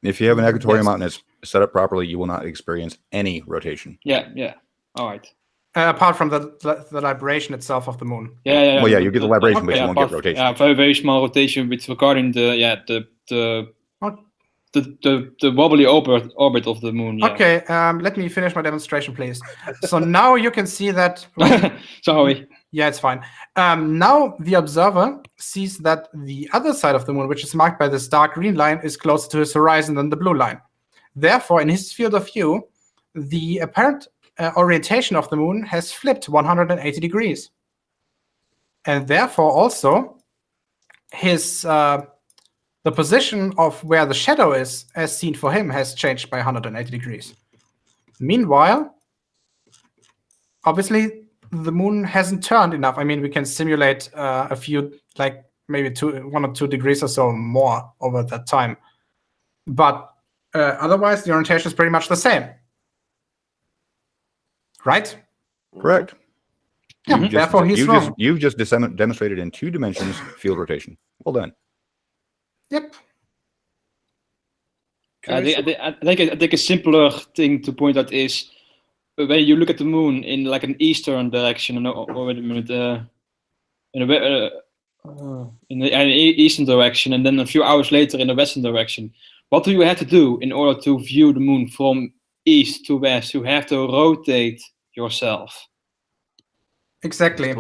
If you have an equatorial mountain that's set up properly, you will not experience any rotation. Yeah. All right. Apart from the libration itself of the moon. Yeah. Well, yeah, you get the libration, but you won't get rotation. Yeah, very small rotation with regarding the wobbly orbit of the moon. Yeah. Okay, let me finish my demonstration, please. So now you can see that. Sorry. Yeah, it's fine. Now the observer sees that the other side of the moon, which is marked by this dark green line, is closer to his horizon than the blue line. Therefore, in his field of view, the apparent orientation of the moon has flipped 180 degrees. And therefore, also, his the position of where the shadow is, as seen for him, has changed by 180 degrees. Meanwhile, obviously, the moon hasn't turned enough. I mean, we can simulate a few, like maybe 1 or 2 degrees or so more over that time. But otherwise, the orientation is pretty much the same. Right? Correct. Yeah, therefore he's wrong. You've just demonstrated in 2 dimensions field rotation. Well done. Yep. I think a simpler thing to point out is when you look at the moon in like an eastern direction, or wait a minute, in an eastern direction, and then a few hours later in the western direction. What do you have to do in order to view the moon from east to west? You have to rotate yourself. Exactly.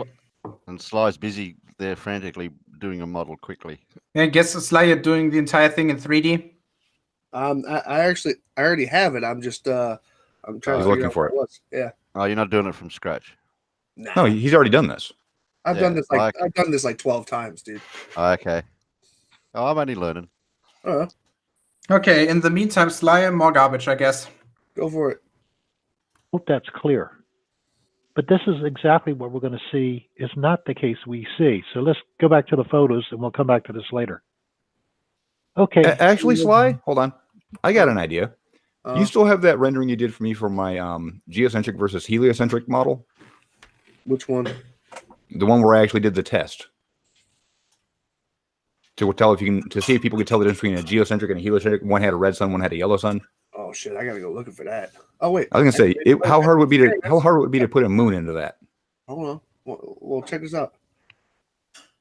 And Sly's busy there frantically doing a model quickly. I guess Sly, you're doing the entire thing in 3D. I already have it. I'm just I'm trying to looking for it. Yeah. Oh, you're not doing it from scratch. No, he's already done this. I've done this like 12 times, dude. Okay. Oh, I'm only learning. Okay, in the meantime, Sly, more garbage, I guess. Go for it. Hope that's clear. But this is exactly what we're going to see is not the case we see. So let's go back to the photos, and we'll come back to this later. Okay. Actually, Sly, hold on. I got an idea. You still have that rendering you did for me for my geocentric versus heliocentric model? Which one? The one where I actually did the test. To see if people could tell the difference between a geocentric and a heliocentric. One had a red sun, one had a yellow sun. Oh shit! I gotta go looking for that. Oh wait, I was gonna say, how hard would it be to put a moon into that? Hold on. Well, check this out.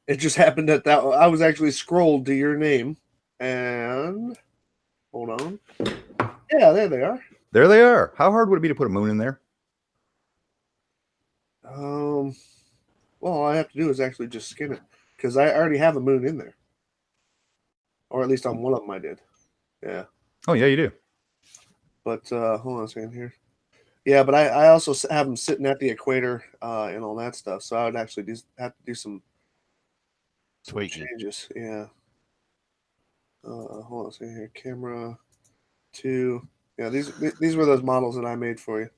It just happened that I was actually scrolled to your name, and hold on. Yeah, there they are. There they are. How hard would it be to put a moon in there? Well, all I have to do is actually just skin it because I already have a moon in there, or at least on one of them I did. Yeah. Oh yeah, you do. But hold on a second here. Yeah, but I also have them sitting at the equator and all that stuff. So I would actually have to do some changes. Yeah. Hold on a second here. Camera 2. Yeah, these were those models that I made for you.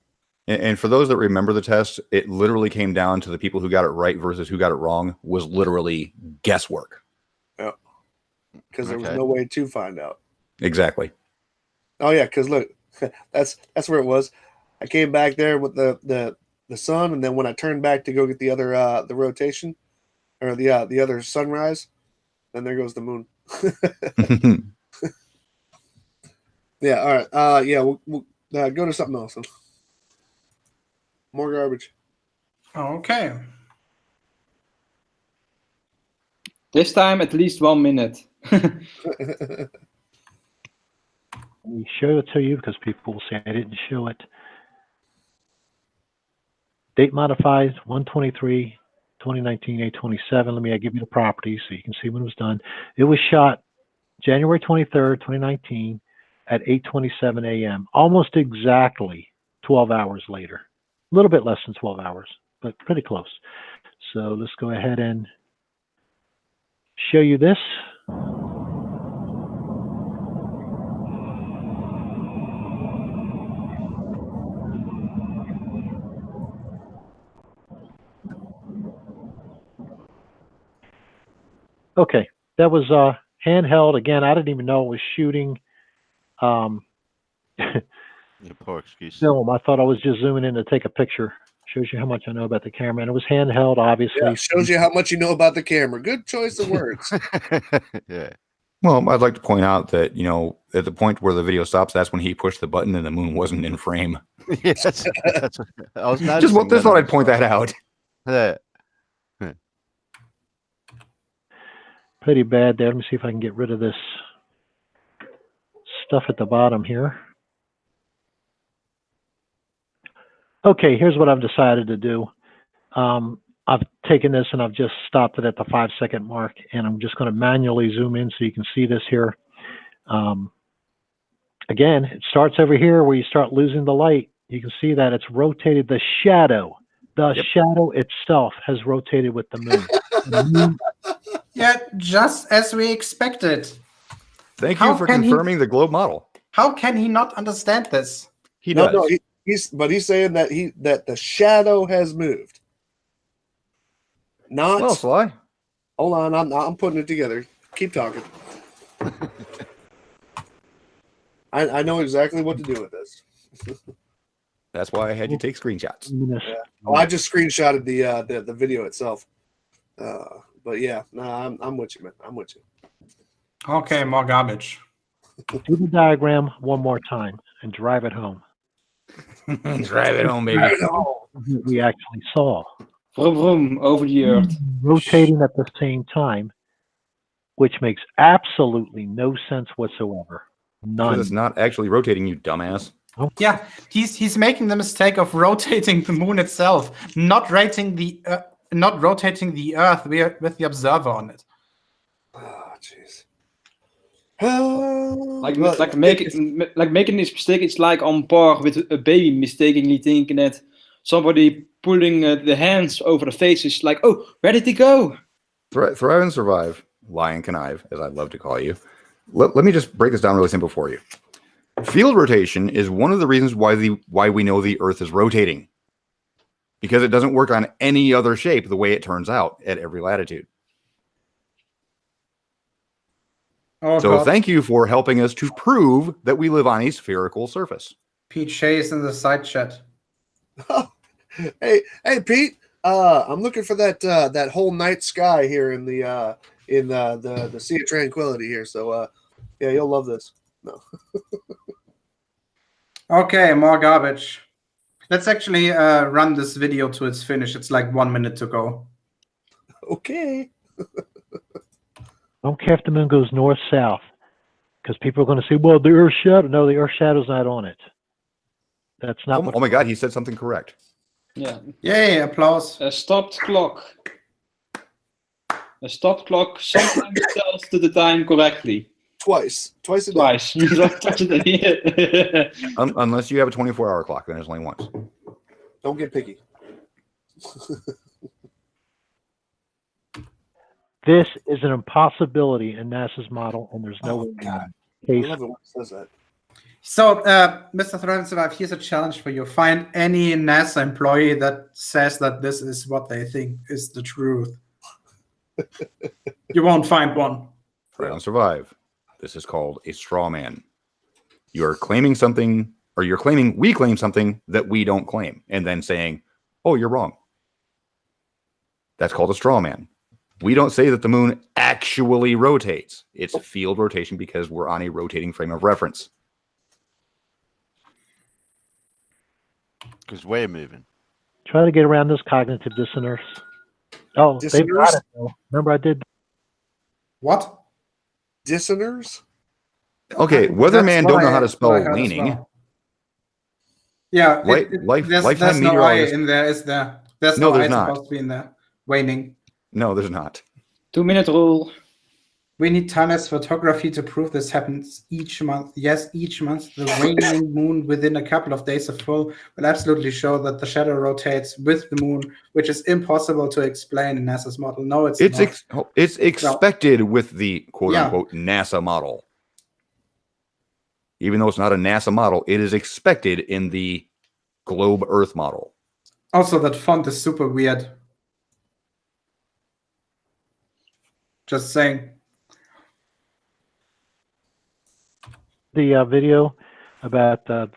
And for those that remember the test, it literally came down to the people who got it right versus who got it wrong was literally guesswork. Yeah. Because there was no way to find out. Exactly. Oh yeah, because look, that's where it was. I came back there with the sun, and then when I turned back to go get the other the rotation or the other sunrise, then there goes the moon. Yeah. All right. Yeah. We'll go to something else. More garbage. Okay. This time at least 1 minute. Let me show it to you because people will say I didn't show it. Date modified 123 2019 827. Let me give you the properties so you can see when it was done. It was shot January 23rd 2019 at 8:27 a.m. almost exactly 12 hours later. A little bit less than 12 hours, but pretty close. So let's go ahead and show you this. Okay, that was handheld. Again, I didn't even know it was shooting Poor excuse. film. I thought I was just zooming in to take a picture. Shows you how much I know about the camera. And it was handheld, obviously. Yeah, shows you how much you know about the camera. Good choice of words. Yeah. Well, I'd like to point out that, at the point where the video stops, that's when he pushed the button and the moon wasn't in frame. Yes. That's I was just thought I'd point that out. Yeah. Pretty bad there. Let me see if I can get rid of this stuff at the bottom here. Okay, here's what I've decided to do. I've taken this and I've just stopped it at the 5-second mark, and I'm just going to manually zoom in so you can see this here. Again, it starts over here where you start losing the light. You can see that it's rotated. The shadow itself has rotated with the moon. Yeah, just as we expected. Thank How you for can he- confirming the globe model. How can he not understand this? He does. No, he's saying that that the shadow has moved. Not. Well, Sly. Hold on, I'm putting it together. Keep talking. I know exactly what to do with this. That's why I had you take screenshots. Yeah. Oh, I just screenshotted the video itself. But yeah, no, I'm with you, man. I'm with you. Okay, more garbage. Do the diagram one more time and drive it home. Drive it home, baby. We actually saw Vroom, vroom, over the earth. rotating at the same time, which makes absolutely no sense whatsoever. Because None. it's not actually rotating, you dumbass. Yeah, he's making the mistake of rotating the moon itself, not rotating the Earth with the observer on it. Oh, jeez. Making this mistake, it's like on par with a baby mistakenly thinking that somebody pulling the hands over the face is like, oh, where did he go? Thrive and survive, lie and connive, as I'd love to call you. Let me just break this down really simple for you. Field rotation is one of the reasons why we know the Earth is rotating, because it doesn't work on any other shape the way it turns out at every latitude. Oh, So God. thank you for helping us to prove that we live on a spherical surface. Pete Chase in the side chat. Hey, Pete. I'm looking for that whole night sky here in the Sea of Tranquility here. So yeah, you'll love this. No. Okay, more garbage. Let's actually run this video to its finish. It's like 1 minute to go. Okay. Don't care if the moon goes north-south, because people are going to say, well, the Earth shadow. No, the Earth shadow's not on it. That's not Oh my God, he said something correct. Yeah. Yay, applause. A stopped clock. A stopped clock sometimes tells to the time correctly. Twice a day. Twice. Unless you have a 24-hour clock, then it's only once. Don't get picky. This is an impossibility in NASA's model, and there's no way. God. I Case. love it when it says that. So, Mr. Thrive and Survive, here's a challenge for you. Find any NASA employee that says that this is what they think is the truth. You won't find one. Thrive and survive. This is called a straw man. You're claiming something, or you're claiming we claim something that we don't claim, and then saying, oh, you're wrong. That's called a straw man. We don't say that the moon actually rotates. It's a field rotation because we're on a rotating frame of reference. Because we're moving. Try to get around this cognitive dissonance. Oh, they got it, though. Remember I did. What? Dissoners? Okay, weatherman don't know how to spell waning. Well. Yeah, Lifetime there's no I meteorologist. in there, is there? There's No, no there's I not. supposed to be in there. Waning. No, there's not. 2-minute rule. We need time-lapse photography to prove this happens each month. Yes, each month the waning moon within a couple of days of full will absolutely show that the shadow rotates with the moon, which is impossible to explain in NASA's model. No, it's not. It's expected with the quote-unquote NASA model. Even though it's not a NASA model, it is expected in the globe Earth model. Also, that font is super weird. Just saying. The video about the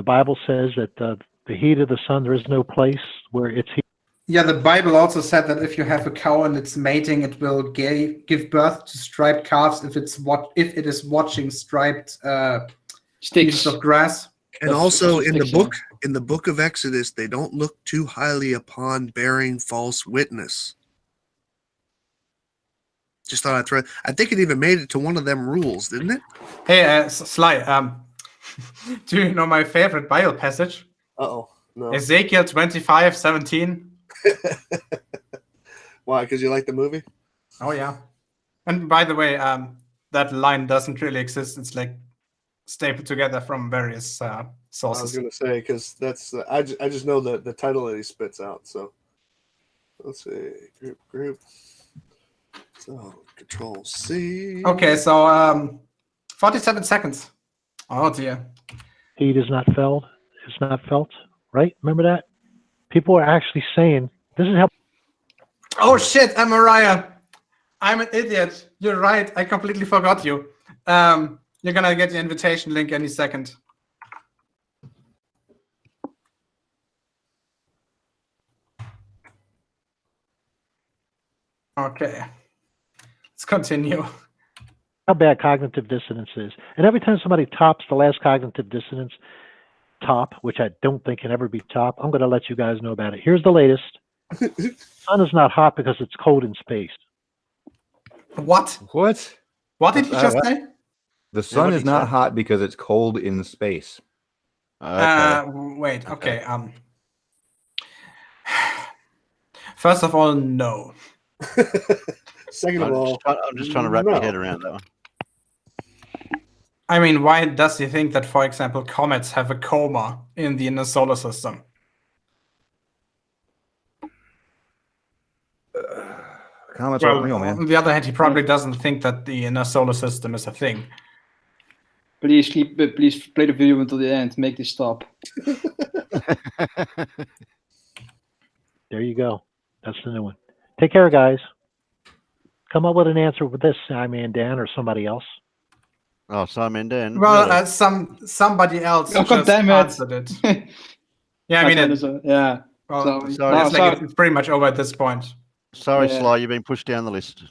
Bible says that the heat of the sun, there is no place where it's heat. Yeah, the Bible also said that if you have a cow and it's mating, it will give birth to striped calves if it is watching striped pieces of grass. And also in the book of Exodus, they don't look too highly upon bearing false witness. Just thought I'd throw. I think it even made it to one of them rules, didn't it? Hey, Sly, do you know my favorite Bible passage? Uh-oh. No. Ezekiel 25:17. Why? Because you like the movie? Oh, yeah. And by the way, that line doesn't really exist. It's like stapled together from various sources. I was going to say, because that's I just know the title that he spits out. So let's see. Group. So Control C. Okay, so 47 seconds. Oh dear. Heat is not felt. It's not felt. Right? Remember that? People are actually saying this is how. Oh shit, Mariah. I'm an idiot. You're right. I completely forgot you. You're gonna get the invitation link any second. Okay. Let's continue. How bad cognitive dissonance is. And every time somebody tops the last cognitive dissonance top, which I don't think can ever be top, I'm going to let you guys know about it. Here's the latest. The sun is not hot because it's cold in space. What? What? What did he just say? The sun what is he not said? hot because it's cold in space. Okay. Wait, okay. First of all, no. Second of all, I'm just trying to wrap my head around that one. I mean, why does he think that, for example, comets have a coma in the inner solar system? Comets aren't real, man. On the other hand, he probably doesn't think that the inner solar system is a thing. Please please play the video until the end. Make this stop. There you go. That's the new one. Take care, guys. Come up with an answer with this, Simon Dan or somebody else. Oh, Simon Dan. Well, really? somebody else Oh, God just damn it. answered it. Yeah, I mean, yeah. well, Sorry. it's pretty much over at this point. Sorry, Yeah. Sly, you've been pushed down the list.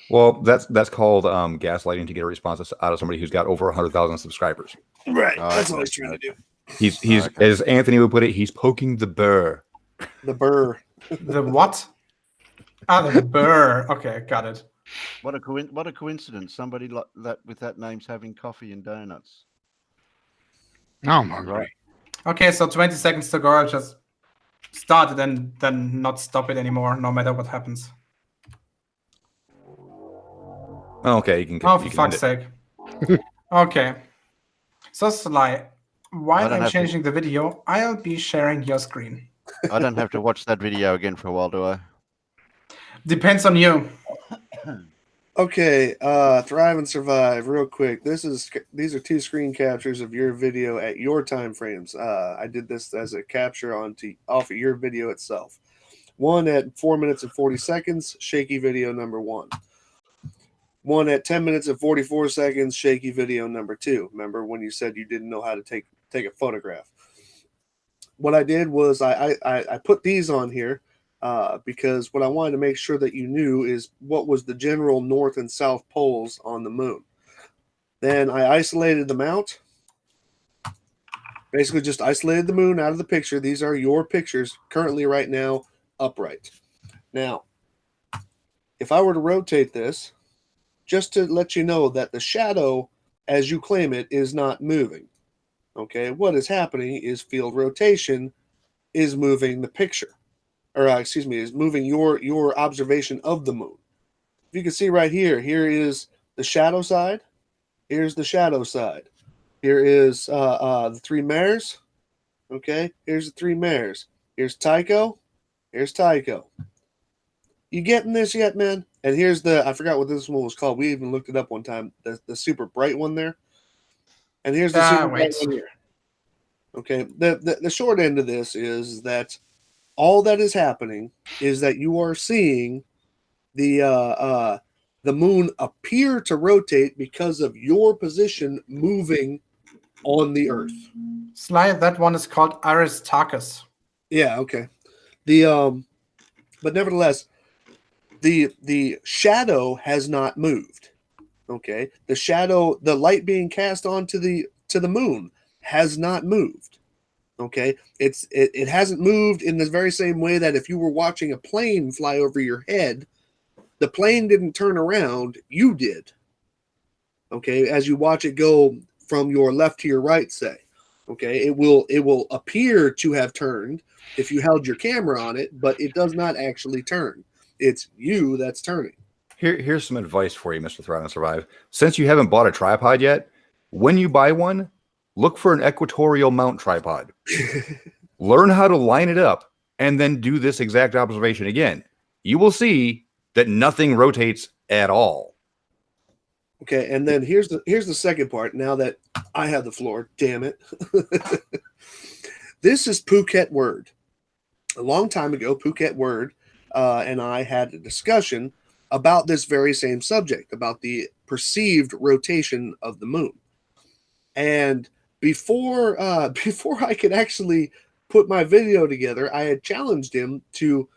Well, that's called gaslighting to get a response out of somebody who's got over 100,000 subscribers. right. Oh, That's okay. all he's trying to do. He's Okay. as Anthony would put it, he's poking the burr. The burr. The what? Ah, the burr. Okay, got it. What a coincidence! Somebody like that with that name's having coffee and donuts. Oh my Right. Okay, so 20 seconds to go. I'll just start it and then not stop it anymore, no matter what happens. Okay, you can. Oh, you for can fuck's end sake. Okay. So, Sly, while don't I'm have to- changing the video, I'll be sharing your screen. I don't have to watch that video again for a while, do I? Depends on you. Okay, Thrive and Survive, real quick. These are two screen captures of your video at your time frames. I did this as a capture off of your video itself. One at 4 minutes and 40 seconds, shaky video number 1. One at 10 minutes and 44 seconds, shaky video number 2. Remember when you said you didn't know how to take a photograph? What I did was I put these on here because what I wanted to make sure that you knew is what was the general north and south poles on the moon. Then I isolated them out. Basically just isolated the moon out of the picture. These are your pictures currently right now upright. Now, if I were to rotate this, just to let you know that the shadow, as you claim it, is not moving. Okay, what is happening is field rotation is moving the picture. Or is moving your observation of the moon. If you can see right here, here is the shadow side. Here's the shadow side. Here is the 3 mares. Okay, here's the 3 mares. Here's Tycho. Here's Tycho. You getting this yet, man? And here's I forgot what this one was called. We even looked it up one time. The super bright one there. And here's the super bright one here. Okay, the short end of this is that all that is happening is that you are seeing the moon appear to rotate because of your position moving on the Earth. Sly, that one is called Aristarchus. Yeah, okay. But nevertheless, the shadow has not moved. Okay, the light being cast onto the moon has not moved. Okay, it hasn't moved in the very same way that if you were watching a plane fly over your head, the plane didn't turn around, you did. Okay, as you watch it go from your left to your right, say. Okay, it will appear to have turned if you held your camera on it, but it does not actually turn. It's you that's turning. Here's some advice for you, Mr. Thrive and Survive. Since you haven't bought a tripod yet, when you buy one, look for an equatorial mount tripod. Learn how to line it up and then do this exact observation again. You will see that nothing rotates at all. Okay, and then here's the second part. Now that I have the floor, damn it. This is Phuket Word. A long time ago, Phuket Word and I had a discussion about this very same subject, about the perceived rotation of the moon. And before I could actually put my video together, I had challenged him to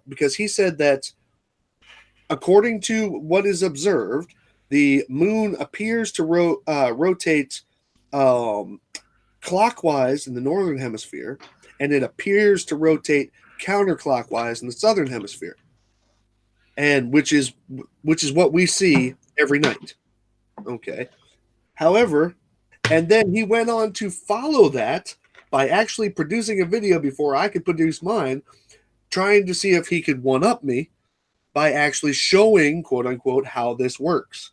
because he said that according to what is observed, the moon appears to rotate clockwise in the northern hemisphere, and it appears to rotate counterclockwise in the southern hemisphere, and which is what we see every night. Okay. However, and then he went on to follow that by actually producing a video before I could produce mine, trying to see if he could one-up me by actually showing, quote unquote, how this works.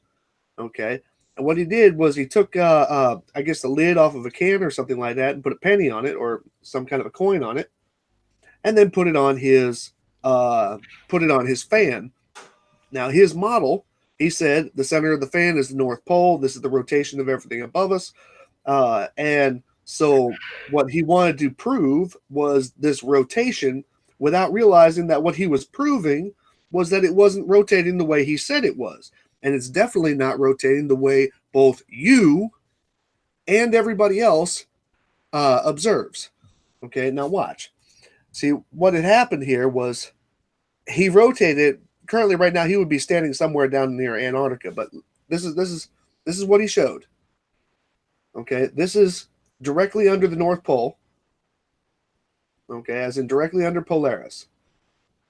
Okay. And what he did was he took, I guess, the lid off of a can or something like that and put a penny on it or some kind of a coin on it, and then put it on his fan. Now, his model, he said the center of the fan is the North Pole. This is the rotation of everything above us. And so what he wanted to prove was this rotation without realizing that what he was proving was that it wasn't rotating the way he said it was. And it's definitely not rotating the way both you and everybody else observes. Okay, now watch. See, what had happened here was he rotated. Currently, right now, he would be standing somewhere down near Antarctica, but this is what he showed. Okay, this is directly under the North Pole. Okay, as in directly under Polaris.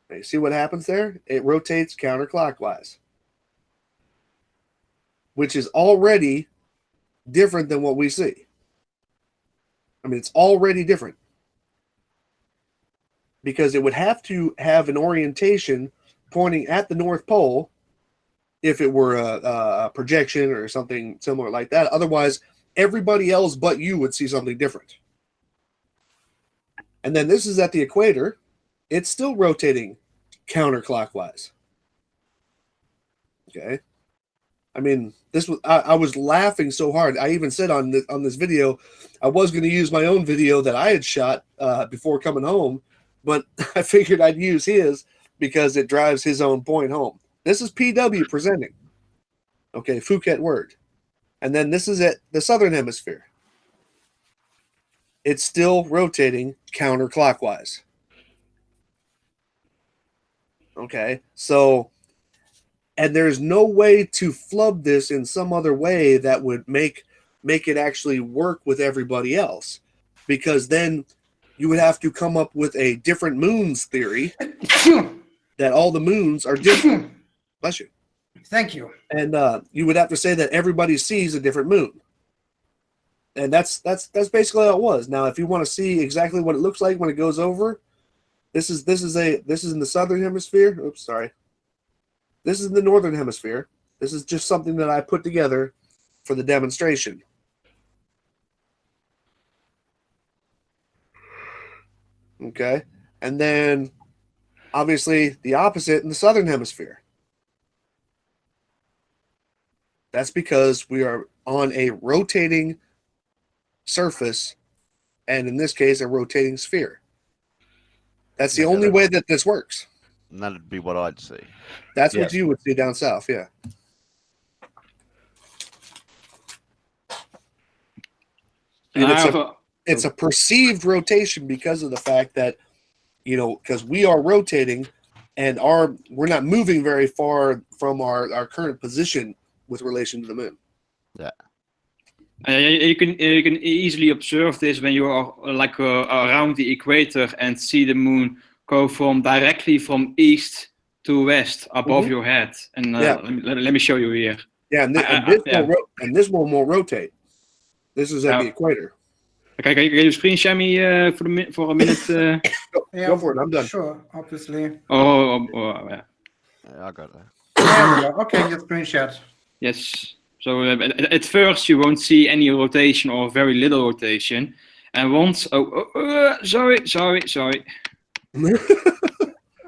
Now, you see what happens there? It rotates counterclockwise, which is already different than what we see. I mean, it's already different because it would have to have an orientation pointing at the North Pole if it were a projection or something similar like that. Otherwise, everybody else but you would see something different. And then this is at the equator. It's still rotating counterclockwise. Okay. I mean, I was laughing so hard. I even said on this video, I was going to use my own video that I had shot before coming home, but I figured I'd use his because it drives his own point home. This is PW presenting. Okay, Phuket Word. And then this is at the southern hemisphere. It's still rotating counterclockwise. Okay, so, and there's no way to flub this in some other way that would make it actually work with everybody else, because then you would have to come up with a different moons theory that all the moons are different. Bless you. Thank you. And you would have to say that everybody sees a different moon. And that's basically how it was. Now, if you want to see exactly what it looks like when it goes over, this is in the southern hemisphere. Oops, sorry. This is in the northern hemisphere. This is just something that I put together for the demonstration. Okay. And then obviously the opposite in the southern hemisphere. That's because we are on a rotating surface, and in this case, a rotating sphere. That's the only way that this works. And that'd be what I'd see. That's what you would see down south, yeah. And it's a perceived rotation because of the fact that, because we are rotating and we're not moving very far from our current position with relation to the moon. Yeah. You can easily observe this when you are around the equator and see the moon go directly from east to west above your head. And let me show you here. Yeah, and this one will rotate. This is at the equator. Okay, can you screen share me for a minute? Go for it. I'm done. Sure, obviously. Yeah. Yeah, I got that. There we go. Okay, your screen shared. Yes. So at first you won't see any rotation or very little rotation, and once sorry.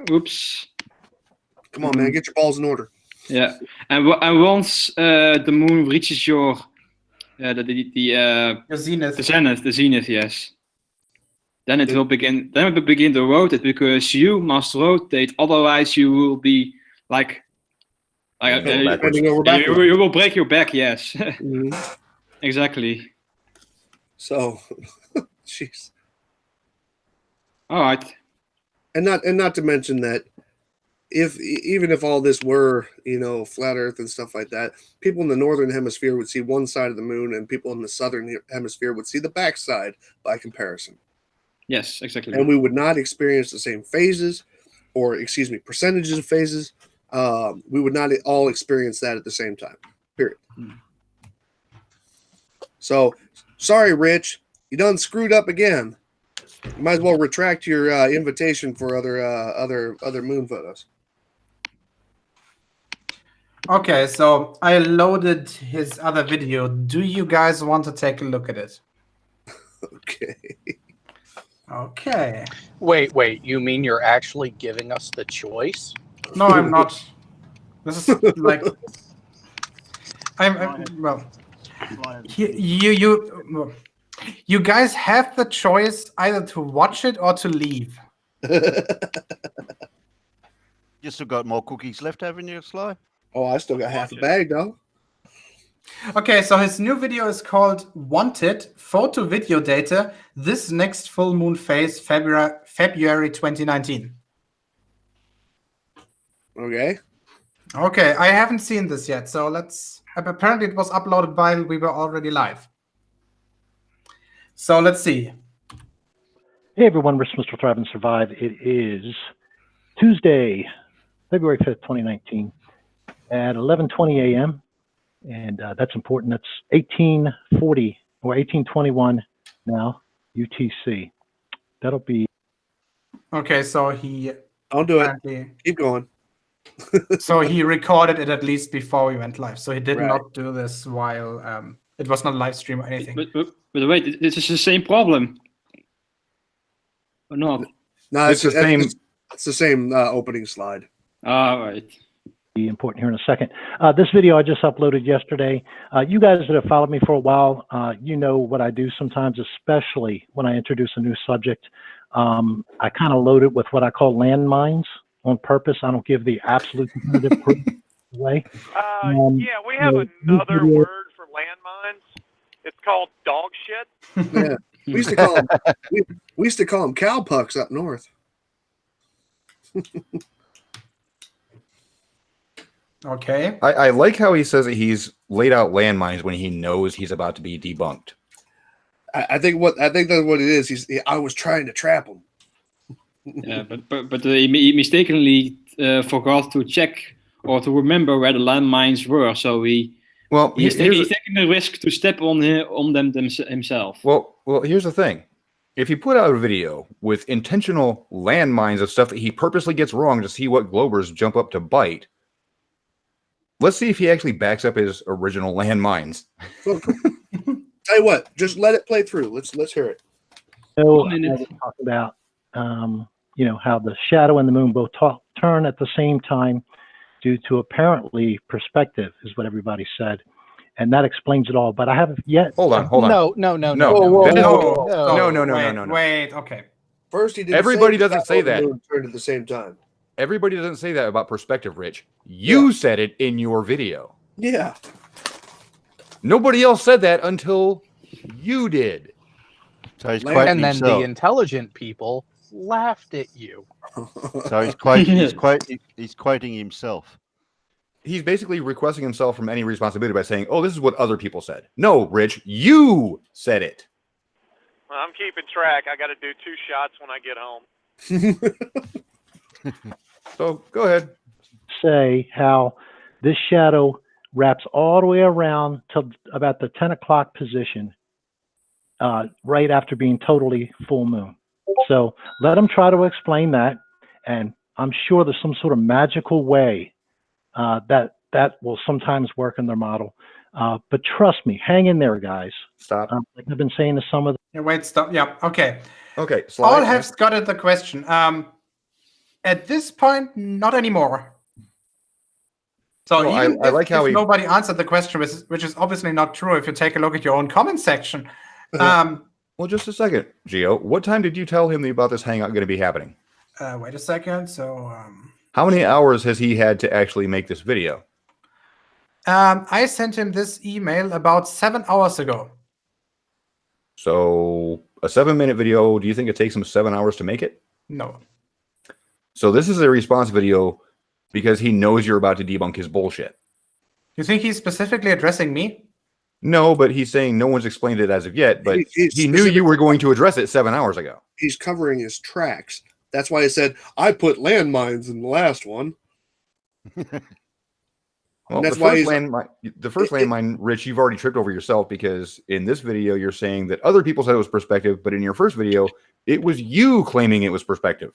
Oops. Come on, man, get your balls in order. Yeah, and once the moon reaches your Your zenith. the zenith, yes. Then it will begin. Then it will begin to rotate because you must rotate. Otherwise, you will be like bending over backwards. you will break your back. Yes, Mhm. exactly. So, jeez. All right. And not to mention that even if all this were, flat Earth and stuff like that, people in the northern hemisphere would see one side of the moon, and people in the southern hemisphere would see the backside by comparison. Yes, exactly. And we would not experience the same phases, or percentages of phases. We would not all experience that at the same time. Period. So, sorry, Rich, you done screwed up again. You might as well retract your invitation for other moon photos. Okay, so I loaded his other video. Do you guys want to take a look at it? Okay. Okay. Wait. You mean you're actually giving us the choice? No, I'm not. This is like well. You guys have the choice either to watch it or to leave. You still got more cookies left, haven't you, Sly? Oh, I still got half a bag, though. Okay, so his new video is called Wanted Photo Video Data This Next Full Moon Phase February 2019. Okay. Okay, I haven't seen this yet, so let's... Apparently it was uploaded while we were already live. So let's see. Hey everyone, it's Mr. Thrive and Survive. It is Tuesday, February 5th, 2019 at 11:20 a.m. And that's important. That's 1840 or 1821 now, UTC. That'll be... Okay, so he... Don't do it. Keep going. So he recorded it at least before we went live. So he did Right. not do this while it was not live stream or anything. But wait, this is the same problem. Or not? No, it's the same. It's the same opening slide. All right. Be important here in a second. This video I just uploaded yesterday. You guys that have followed me for a while, you know what I do sometimes, especially when I introduce a new subject. I kind of load it with what I call landmines on purpose. I don't give the absolute definitive proof away. Yeah, we have another word for landmines. It's called dog shit. Yeah, we used to call them cowpucks up north. Okay. I like how he says that he's laid out landmines when he knows he's about to be debunked. I think that's what it is. I was trying to trap him. Yeah, but he mistakenly forgot to check or to remember where the landmines were. So he's taking the risk to step on them himself. Well, here's the thing. If you put out a video with intentional landmines of stuff that he purposely gets wrong to see what Globers jump up to bite, let's see if he actually backs up his original landmines. Tell you what, just let it play through. Let's hear it. So I was talking about how the shadow and the moon both turn at the same time due to apparently perspective, is what everybody said. And that explains it all. But I haven't yet. Hold on. No. Wait, okay. First, he did. Everybody doesn't say that. Turned at the same time. Everybody doesn't say that about perspective, Rich. You said it in your video. Yeah. Nobody else said that until you did. So he's And then the intelligent people laughed at you. So he's quoting himself. He's basically requesting himself from any responsibility by saying, "Oh, this is what other people said." No, Rich, you said it. Well, I'm keeping track. I got to do 2 shots when I get home. So go ahead. Say how this shadow wraps all the way around to about the 10 o'clock position, right after being totally full moon. So let them try to explain that, and I'm sure there's some sort of magical way that will sometimes work in their model. But trust me, hang in there, guys. Stop. Like I've been saying to some of the... Yeah, wait, stop. Yeah, okay. Okay. All have got it the question. At this point, not anymore. So No, even I like how he. nobody answered the question, which is obviously not true if you take a look at your own comment section. Well, just a second, Gio. What time did you tell him about this hangout going to be happening? Wait a second. So how many hours has he had to actually make this video? I sent him this email about 7 hours ago. So a 7-minute video, do you think it takes him 7 hours to make it? No. So this is a response video because he knows you're about to debunk his bullshit. You think he's specifically addressing me? No, but he's saying no one's explained it as of yet, but he knew you were going to address it 7 hours ago. He's covering his tracks. That's why I said, I put landmines in the last one. Well, the first landmine, Rich, you've already tripped over yourself because in this video, you're saying that other people said it was perspective, but in your first video, it was you claiming it was perspective.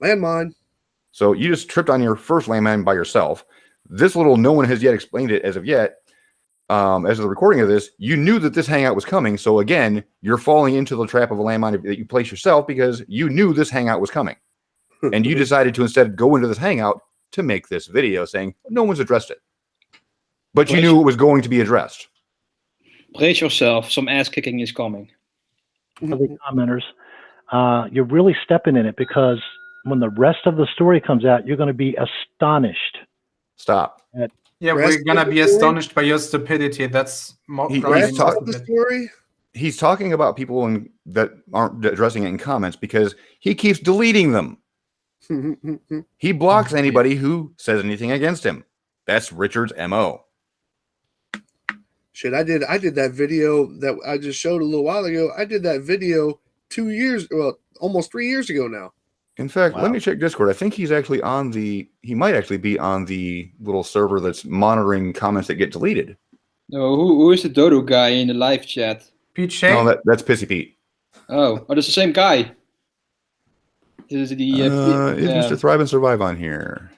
Landmine. So you just tripped on your first landmine by yourself. This little, no one has yet explained it as of yet. As of the recording of this, you knew that this hangout was coming. So again, you're falling into the trap of a landmine that you place yourself because you knew this hangout was coming. And you decided to instead go into this hangout to make this video saying no one's addressed it. But you knew it was going to be addressed. Brace yourself. Some ass kicking is coming. The commenters, you're really stepping in it because when the rest of the story comes out, you're going to be astonished. Stop. Yeah, we're going to be astonished by your stupidity. That's the story. He's talking about people that aren't addressing it in comments because he keeps deleting them. He blocks anybody who says anything against him. That's Richard's MO. Shit, I did that video that I just showed a little while ago. I did that video almost 3 years ago now. In fact, let me check Discord. I think he's actually on he might actually be on the little server that's monitoring comments that get deleted. No, who is the Dodo guy in the live chat? Pete Shea? No, that's Pissy Pete. Oh, that's the same guy. Is Mr. Thrive and Survive on here?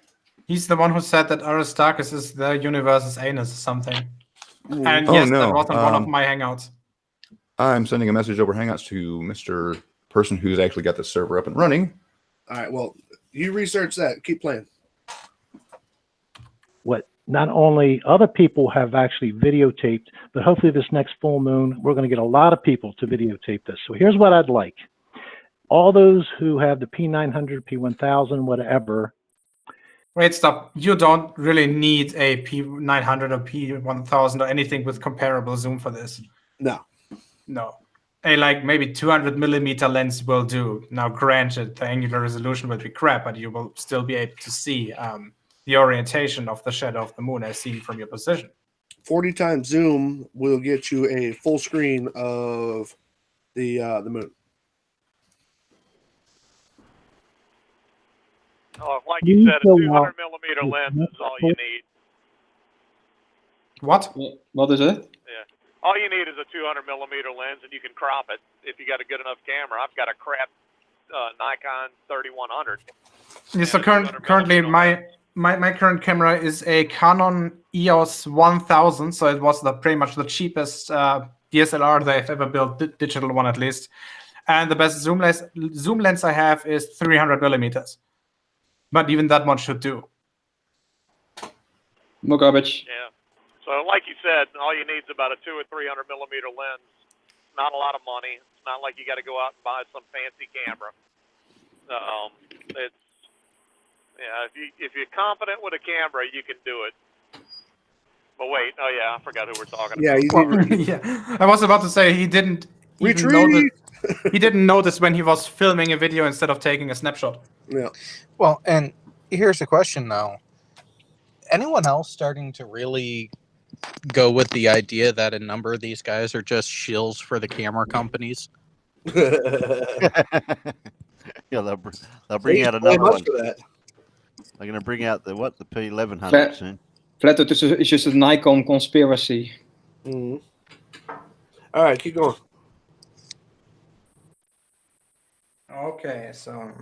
He's the one who said that Aristarchus is the universe's anus or something. And Oh, yes, no. that wasn't one of my hangouts. I'm sending a message over Hangouts to Mr. Person who's actually got the server up and running. All right, well, you research that. Keep playing. What not only other people have actually videotaped, but hopefully this next full moon, we're going to get a lot of people to videotape this. So here's what I'd like. All those who have the P900, P1000, whatever. Wait, stop. You don't really need a P900 or P1000 or anything with comparable zoom for this. No. A maybe 200 millimeter lens will do. Now, granted, the angular resolution will be crap, but you will still be able to see the orientation of the shadow of the moon as seen from your position. 40 times zoom will get you a full screen of the moon. Oh, like you said, a 200 millimeter lens is all you need. What? What is it? Yeah. All you need is a 200 millimeter lens, and you can crop it if you got a good enough camera. I've got a crap Nikon 3100. Yeah, so currently my current camera is a Canon EOS 1000, so it was pretty much the cheapest DSLR they've ever built, digital one at least. And the best zoom lens I have is 300 millimeters. But even that one should do. More garbage. Yeah. So like you said, all you need is about a 200 or 300 millimeter lens. Not a lot of money. It's not like you got to go out and buy some fancy camera. If you're confident with a camera, you can do it. But wait, oh yeah, I forgot who we're talking about. Yeah, I was about to say he didn't notice. He didn't notice when he was filming a video instead of taking a snapshot. Yeah. Well, and here's the question though. Anyone else starting to really go with the idea that a number of these guys are just shills for the camera companies? Yeah, they'll bring out another one. They're going to bring out the P1100 soon. Flat Earth is just a Nikon conspiracy. Mm-hmm. All right, keep going. Okay, so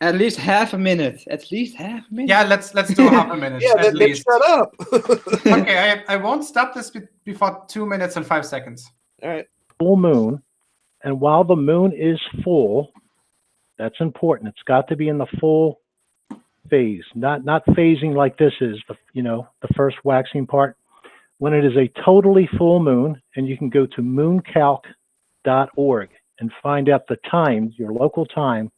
at least half a minute. At least half a minute. Yeah, let's do half a minute. Yeah, at least. Shut up. Okay, I won't stop this before 2 minutes and 5 seconds. All right. Full moon, and while the moon is full, that's important. It's got to be in the full phase, not phasing like this is, the first waxing part. When it is a totally full moon, and you can go to mooncalc.org and find out the times, your local time,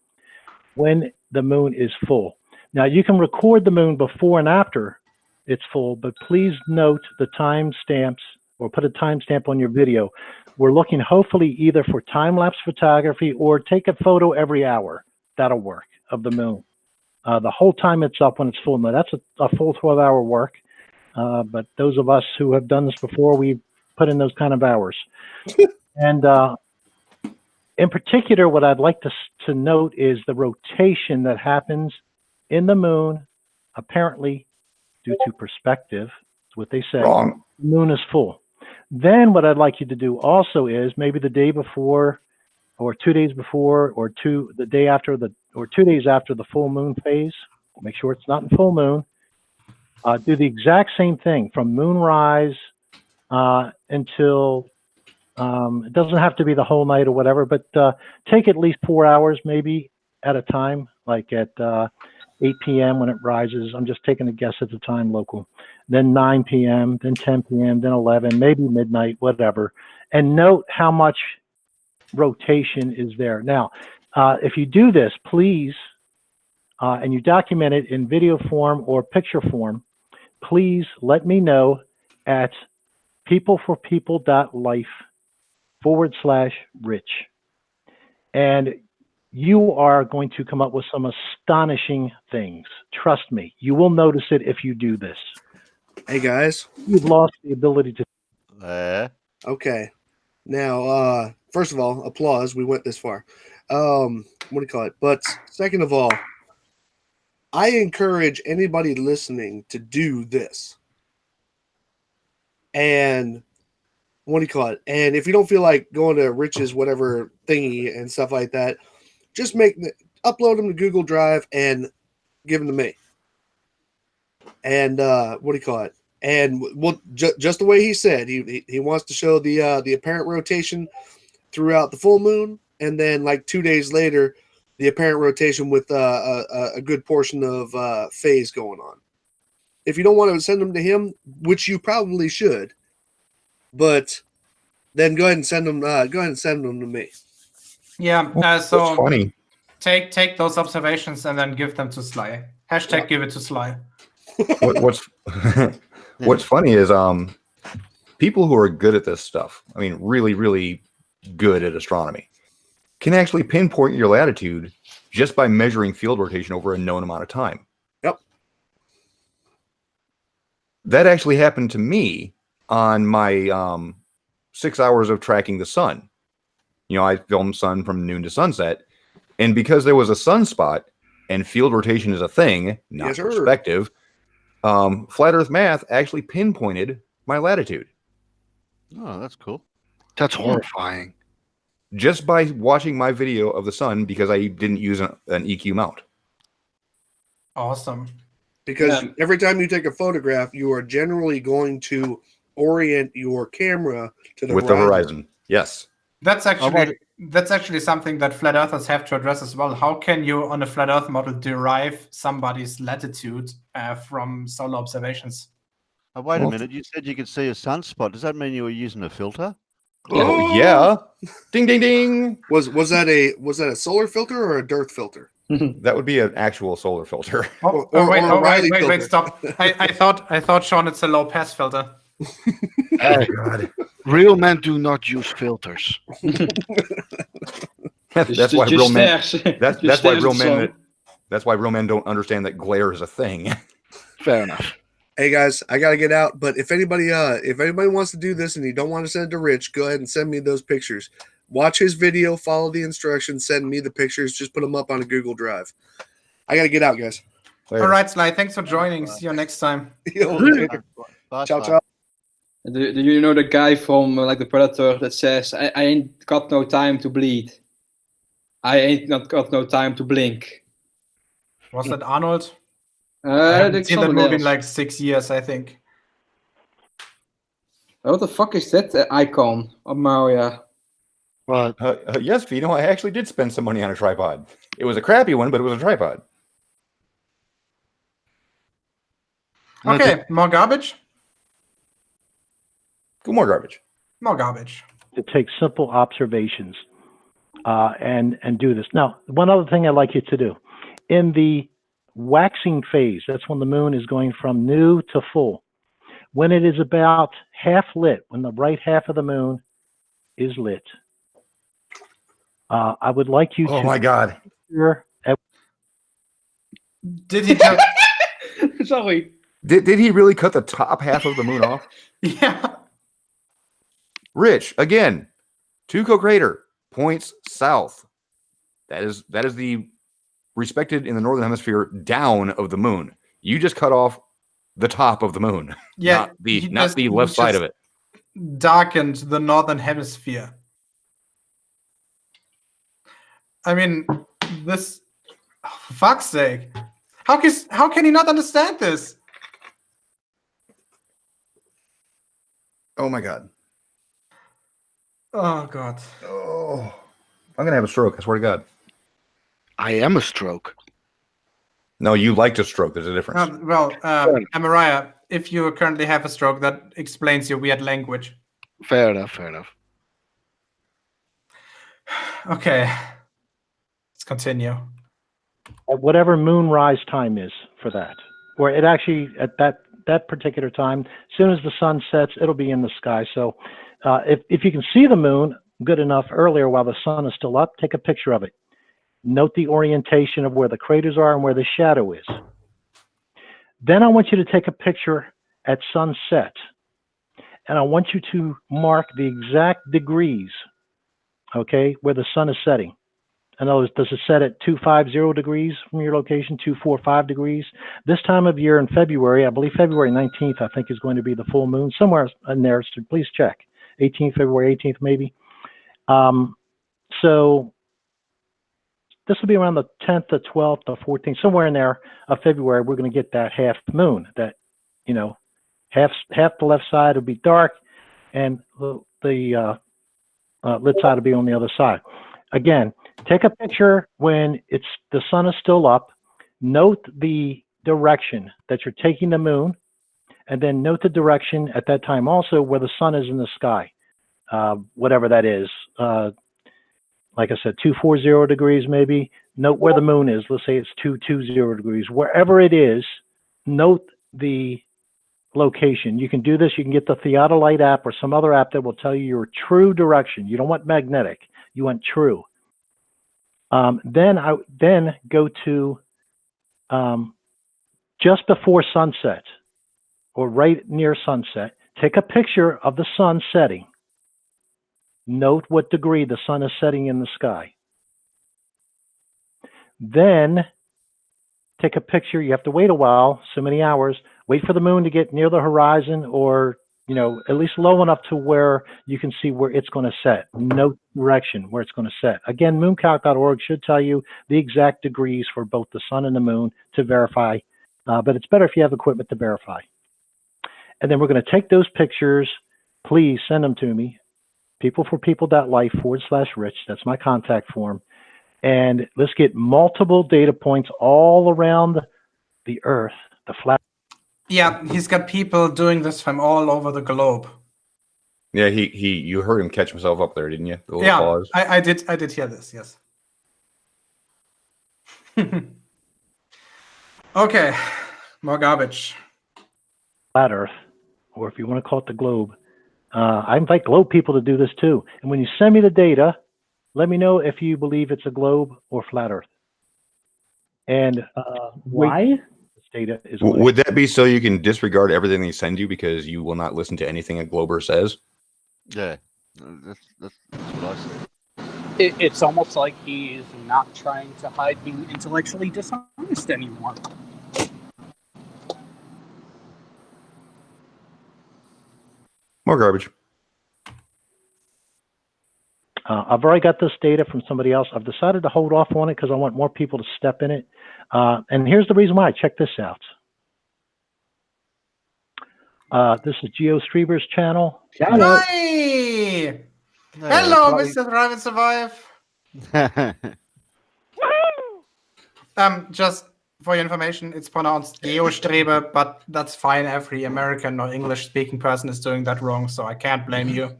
when the moon is full. Now, you can record the moon before and after it's full, but please note the time stamps, or put a timestamp on your video. We're looking hopefully either for time-lapse photography or take a photo every hour. That'll work, of the moon. The whole time it's up when it's full. Now, that's a full 12-hour work. But those of us who have done this before, we've put in those kind of hours. And in particular, what I'd like to note is the rotation that happens in the moon, apparently due to perspective. That's what they say. Wrong. The moon is full. Then what I'd like you to do also is maybe the day before, or 2 days before, or 2 days after the full moon phase. Make sure it's not in full moon. Do the exact same thing from moonrise until it doesn't have to be the whole night or whatever, but take at least 4 hours maybe at a time, like at 8 p.m. when it rises. I'm just taking a guess at the time local. Then 9 p.m., then 10 p.m., then 11, maybe midnight, whatever. And note how much rotation is there. Now, if you do this, please, and you document it in video form or picture form, please let me know at peopleforpeople.life/rich. And you are going to come up with some astonishing things. Trust me, you will notice it if you do this. Hey, guys. You've lost the ability to. Okay. Now, first of all, applause. We went this far. What do you call it? But second of all, I encourage anybody listening to do this. And what do you call it? And if you don't feel like going to Rich's whatever thingy and stuff like that, just upload them to Google Drive and give them to me. And what do you call it? And just the way he said, he wants to show the apparent rotation throughout the full moon, and then like 2 days later, the apparent rotation with a good portion of phase going on. If you don't want to send them to him, which you probably should, but then go ahead and send them. Go ahead and send them to me. Yeah. So That's funny. take those observations and then give them to Sly. Hashtag give it to Sly. What's funny is people who are good at this stuff, I mean, really, really good at astronomy, can actually pinpoint your latitude just by measuring field rotation over a known amount of time. Yep. That actually happened to me on my 6 hours of tracking the sun. I filmed sun from noon to sunset, and because there was a sunspot and field rotation is a thing, not perspective, Flat Earth Math actually pinpointed my latitude. Oh, that's cool. That's horrifying. Just by watching my video of the sun, because I didn't use an EQ mount. Awesome. Because every time you take a photograph, you are generally going to orient your camera to the horizon. Yes. That's actually something that flat earthers have to address as well. How can you, on a flat Earth model, derive somebody's latitude from solar observations? Wait a minute. You said you could see a sunspot. Does that mean you were using a filter? Oh yeah! Ding ding ding! Was that a solar filter or a dirt filter? That would be an actual solar filter. Wait, stop! I thought, Sean, it's a low pass filter. Oh God! Real men do not use filters. That's why real men. That's why real men. That's why real men don't understand that glare is a thing. Fair enough. Hey guys, I gotta get out. But if anybody wants to do this and you don't want to send it to Rich, go ahead and send me those pictures. Watch his video, follow the instructions, send me the pictures. Just put them up on a Google Drive. I gotta get out, guys. Later. All right, Sly. Thanks for joining. See you next time. Ciao, ciao. Do you know the guy from like the Predator that says, "I ain't got no time to bleed. I ain't not got no time to blink." Was that Arnold? I haven't seen that movie in like 6 years, I think. What the fuck is that icon of Mario? What? Yes, Vito, I actually did spend some money on a tripod. It was a crappy one, but it was a tripod. Okay, more garbage. Go more garbage. More garbage. To take simple observations and do this. Now, one other thing I'd like you to do. In the waxing phase, that's when the moon is going from new to full. When it is about half lit, when the right half of the moon is lit, I would like you to... Oh my God. Did he just... Sorry. Did he really cut the top half of the moon off? Yeah. Rich, again, Tuco crater points south. That is the respected in the northern hemisphere down of the moon. You just cut off the top of the moon, Yeah, not the left side of it. Darkened the northern hemisphere. I mean, this, oh, for fuck's sake. How can he not understand this? Oh my God. Oh God. Oh, I'm gonna have a stroke. I swear to God. I am a stroke. No, you like to stroke. There's a difference. Mariah, if you currently have a stroke, that explains your weird language. Fair enough. Fair enough. Okay. Let's continue. At whatever moonrise time is for that, or it actually at that particular time, as soon as the sun sets, it'll be in the sky. So if you can see the moon good enough earlier while the sun is still up, take a picture of it. Note the orientation of where the craters are and where the shadow is. Then I want you to take a picture at sunset, and I want you to mark the exact degrees, okay, where the sun is setting. In other words, does it set at 250 degrees from your location, 245 degrees? This time of year in February, I believe February 19th, I think is going to be the full moon, somewhere in there, so please check. 18th, February 18th, maybe. So this will be around the 10th, the 12th, the 14th, somewhere in there of February. We're going to get that half moon. That, you know, half the left side will be dark, and the lit side will be on the other side. Again, take a picture when the sun is still up. Note the direction that you're taking the moon, and then note the direction at that time also where the sun is in the sky, whatever that is. Like I said, 240 degrees maybe. Note where the moon is. Let's say it's 220 degrees. Wherever it is, note the location. You can do this. You can get the Theodolite app or some other app that will tell you your true direction. You don't want magnetic. You want true. Then go to just before sunset or right near sunset. Take a picture of the sun setting. Note what degree the sun is setting in the sky. Then take a picture. You have to wait a while, so many hours. Wait for the moon to get near the horizon, or at least low enough to where you can see where it's going to set. Note direction where it's going to set. Again, mooncalc.org should tell you the exact degrees for both the sun and the moon to verify, but it's better if you have equipment to verify. And then we're going to take those pictures. Please send them to me. peopleforpeople.life/Rich. That's my contact form. And let's get multiple data points all around the Earth, the flat. Yeah, he's got people doing this from all over the globe. Yeah, you heard him catch himself up there, didn't you? The little Yeah, pause. I did hear this, yes. Okay, more garbage. Flat Earth, or if you want to call it the globe. I invite globe people to do this too. And when you send me the data, let me know if you believe it's a globe or flat Earth. And why? This data is. Would that be so you can disregard everything they send you because you will not listen to anything a glober says? Yeah, that's what I say. It's almost like he's not trying to hide being intellectually dishonest anymore. More garbage. I've already got this data from somebody else. I've decided to hold off on it because I want more people to step in it. And here's the reason why. Check this out. This is Geo Streber's channel. Hi! Hello, Mr. Thrive and Survive. Just For your information, it's pronounced Geostrebe, but that's fine. Every American or English-speaking person is doing that wrong, so I can't blame you.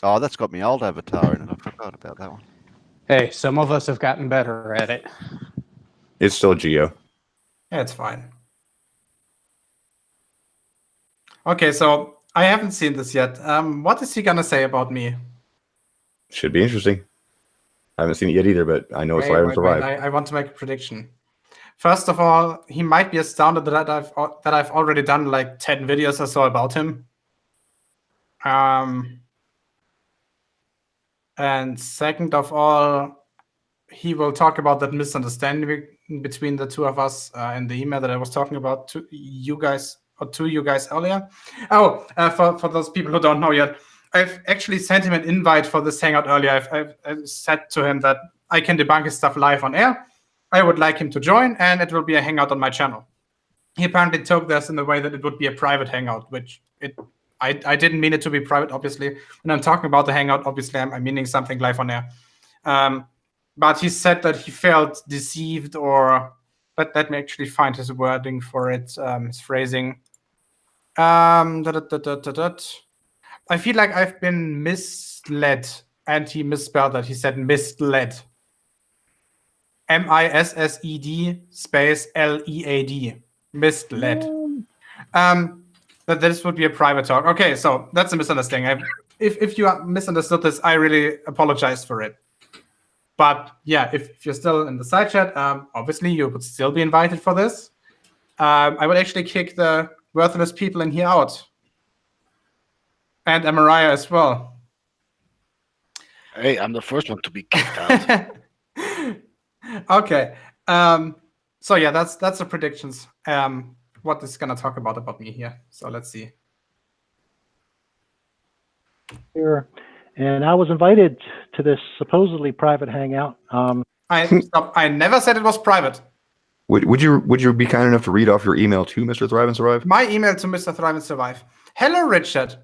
Oh, that's got my old avatar in it. I forgot about that one. Hey, some of us have gotten better at it. It's still Geo. Yeah, it's fine. Okay, so I haven't seen this yet. What is he gonna say about me? Should be interesting. I haven't seen it yet either, but I know it's Thrive and Survive. I want to make a prediction. First of all, he might be astounded that I've already done like 10 videos or so about him. And second of all, he will talk about that misunderstanding between the two of us in the email that I was talking about to you guys earlier. Oh, for those people who don't know yet, I've actually sent him an invite for this hangout earlier. I've said to him that I can debunk his stuff live on air. I would like him to join, and it will be a hangout on my channel. He apparently took this in the way that it would be a private hangout, which I didn't mean it to be private, obviously. When I'm talking about the hangout, obviously I'm meaning something live on air. But he said that he felt deceived, or let me actually find his wording for it, his phrasing. I feel like I've been misled, and he misspelled that. He said misled. MISSED space LEAD. Misled. That this would be a private talk. Okay, so that's a misunderstanding. If you misunderstood this, I really apologize for it. But yeah, if you're still in the side chat, obviously you would still be invited for this. I would actually kick the worthless people in here out. And Amariah as well. Hey, I'm the first one to be kicked out. Okay. So yeah, that's the predictions. What is gonna talk about me here. So let's see. Here, and I was invited to this supposedly private hangout. I never said it was private. Would you be kind enough to read off your email to Mr. Thrive and Survive? My email to Mr. Thrive and Survive. Hello, Richard.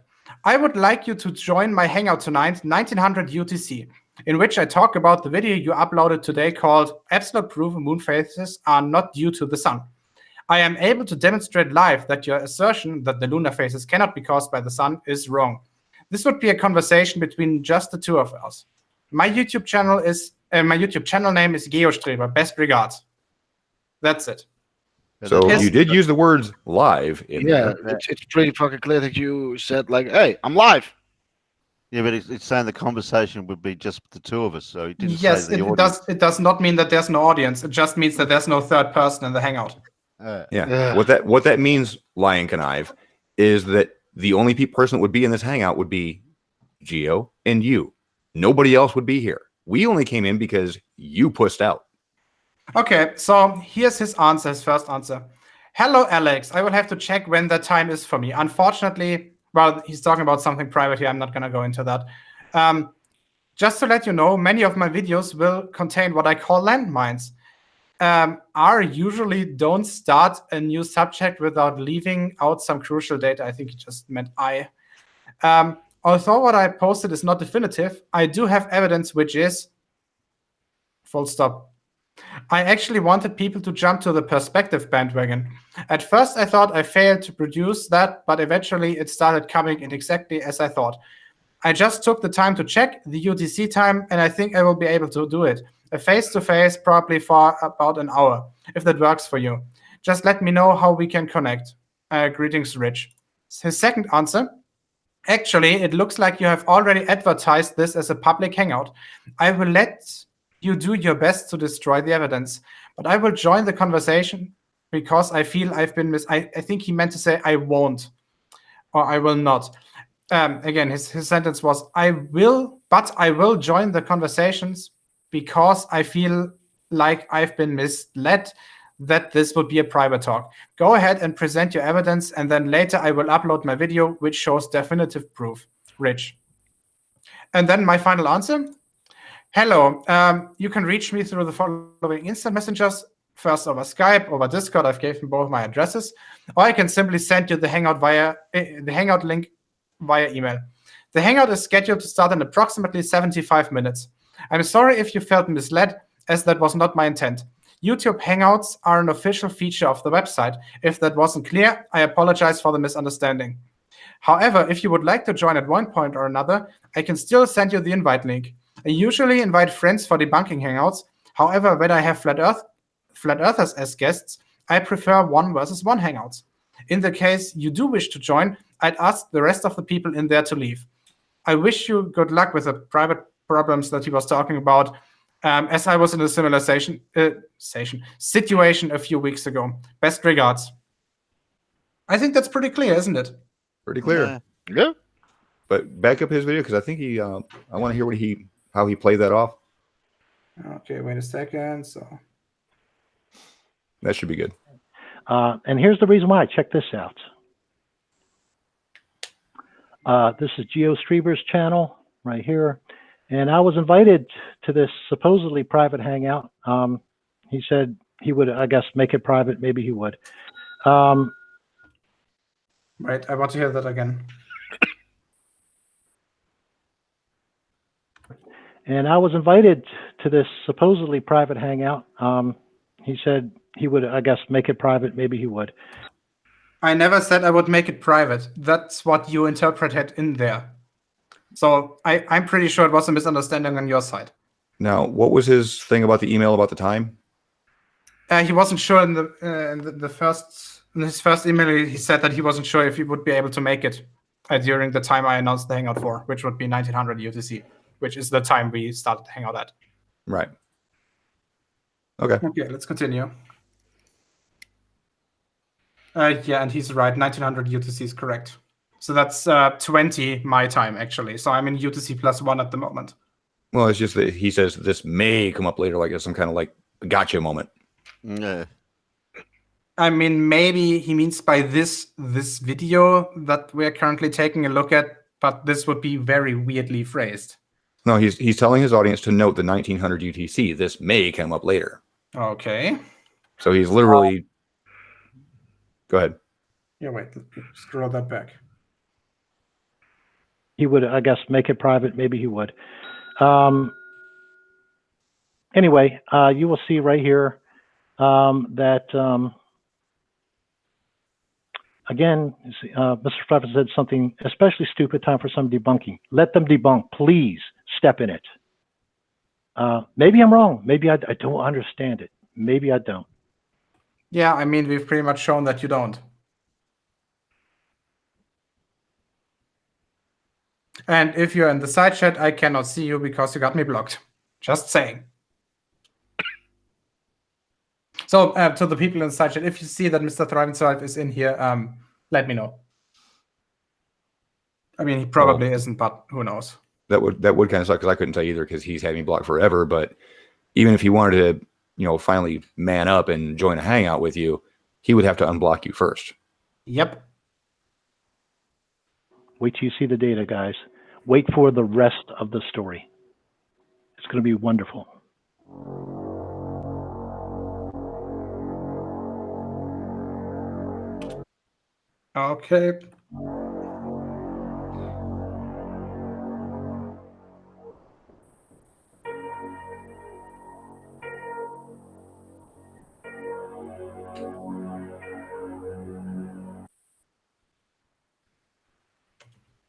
I would like you to join my hangout tonight, 1900 UTC, in which I talk about the video you uploaded today called Absolute Proof Moon Phases Are Not Due to the Sun. I am able to demonstrate live that your assertion that the lunar phases cannot be caused by the sun is wrong. This would be a conversation between just the two of us. My YouTube channel name is Geostrebe. Best regards. That's it. So you did use the words live in there. It's pretty fucking clear that you said like, "Hey, I'm live." Yeah, but it's saying the conversation would be just the two of us, so it didn't yes, say the audience. It does not mean that there's no audience. It just means that there's no third person in the hangout. Yeah. What that means, Lion Connive, is that the only person that would be in this hangout would be Geo and you. Nobody else would be here. We only came in because you pushed out. Okay, so here's his answer, his first answer. Hello, Alex. I will have to check when that time is for me. Unfortunately, well, he's talking about something private here. I'm not going to go into that. Just to let you know, many of my videos will contain what I call landmines. R usually don't start a new subject without leaving out some crucial data. I think he just meant I. Although what I posted is not definitive, I do have evidence which is full stop. I actually wanted people to jump to the perspective bandwagon. At first, I thought I failed to produce that, but eventually it started coming in exactly as I thought. I just took the time to check the UTC time, and I think I will be able to do it. A face-to-face probably for about an hour, if that works for you. Just let me know how we can connect. Greetings, Rich. His second answer. Actually, it looks like you have already advertised this as a public hangout. I will let you do your best to destroy the evidence, but I will join the conversation because I feel I've been I think he meant to say I won't, or I will not. Again, his sentence was, I will join the conversations because I feel like I've been misled that this would be a private talk. Go ahead and present your evidence, and then later I will upload my video, which shows definitive proof. Rich. And then my final answer. Hello, you can reach me through the following instant messengers. First over Skype, over Discord. I've given both my addresses, or I can simply send you the hangout link via email. The hangout is scheduled to start in approximately 75 minutes. I'm sorry if you felt misled, as that was not my intent. YouTube Hangouts are an official feature of the website. If that wasn't clear, I apologize for the misunderstanding. However, if you would like to join at one point or another, I can still send you the invite link. I usually invite friends for debunking Hangouts. However, when I have Flat Earthers as guests, I prefer 1-versus-1 Hangouts. In the case you do wish to join, I'd ask the rest of the people in there to leave. I wish you good luck with the private problems that he was talking about, as I was in a similar situation a few weeks ago. Best regards. I think that's pretty clear, isn't it? Pretty clear. Yeah. But back up his video because I think he. I want to hear how he played that off. Okay, wait a second. So that should be good. And here's the reason why. Check this out. This is Geo Streaver's channel right here. And I was invited to this supposedly private hangout. He said he would, I guess, make it private. Maybe he would. Right, I want to hear that again. And I was invited to this supposedly private hangout. He said he would, I guess, make it private. Maybe he would. I never said I would make it private. That's what you interpreted in there. So I'm pretty sure it was a misunderstanding on your side. Now, what was his thing about the email about the time? He wasn't sure in his first email. He said that he wasn't sure if he would be able to make it during the time I announced the hangout for, which would be 1900 UTC, which is the time we started the hangout at. Right. Okay. Okay, let's continue. Yeah, and he's right. 1900 UTC is correct. So that's 20 my time, actually. So I'm in UTC +1 at the moment. Well, it's just that he says this may come up later, like it's some kind of like gotcha moment. Yeah. I mean, maybe he means by this video that we're currently taking a look at, but this would be very weirdly phrased. No, he's telling his audience to note the 1900 UTC. This may come up later. Okay. So he's literally. Go ahead. Yeah, wait. Scroll that back. He would, I guess, make it private. Maybe he would. Anyway, you will see right here that, again, MrThrive said something especially stupid. Time for some debunking. Let them debunk. Please step in it. Maybe I'm wrong. Maybe I don't understand it. Maybe I don't. Yeah, I mean, we've pretty much shown that you don't. And if you're in the side chat, I cannot see you because you got me blocked. Just saying. So to the people in the side chat, if you see that MrThriveAndSurvive is in here, let me know. I mean, he probably isn't, but who knows? That would kind of suck because I couldn't tell either because he's had me blocked forever. But even if he wanted to, finally man up and join a hangout with you, he would have to unblock you first. Yep. Wait till you see the data, guys. Wait for the rest of the story. It's going to be wonderful. Okay.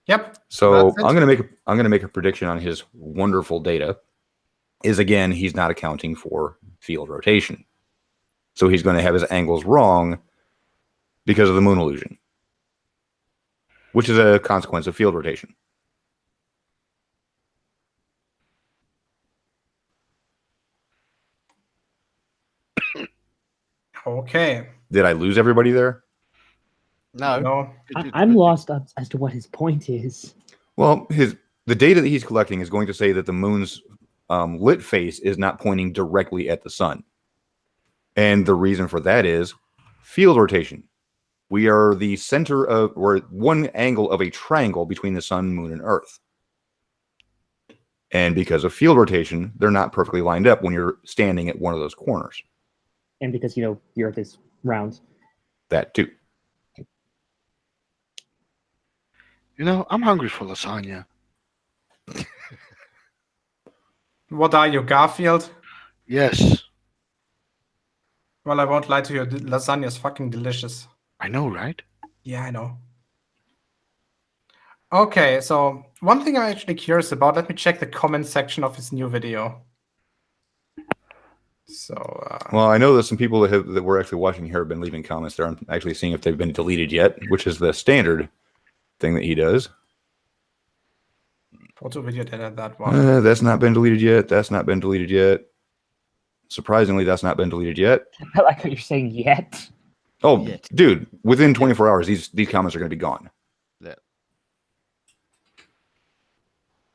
Yep. So I'm gonna make a prediction on his wonderful data. Is again, he's not accounting for field rotation, so he's going to have his angles wrong because of the moon illusion, which is a consequence of field rotation. Okay. Did I lose everybody there? No. I'm lost as to what his point is. Well, the data that he's collecting is going to say that the moon's lit face is not pointing directly at the sun. And the reason for that is field rotation. We are the center of, we're one angle of a triangle between the sun, moon, and earth. And because of field rotation, they're not perfectly lined up when you're standing at one of those corners. And because, the earth is round. That too. I'm hungry for lasagna. What are you, Garfield? Yes. Well, I won't lie to you. Lasagna is fucking delicious. I know, right? Yeah, I know. Okay, so one thing I'm actually curious about, let me check the comment section of his new video. So, well, I know that some people that were actually watching here have been leaving comments there. I'm actually seeing if they've been deleted yet, which is the standard thing that he does. Photo video did that one. That's not been deleted yet. That's not been deleted yet. Surprisingly, that's not been deleted yet. I like how you're saying yet. Oh, dude, within 24 hours, these comments are going to be gone. Yeah.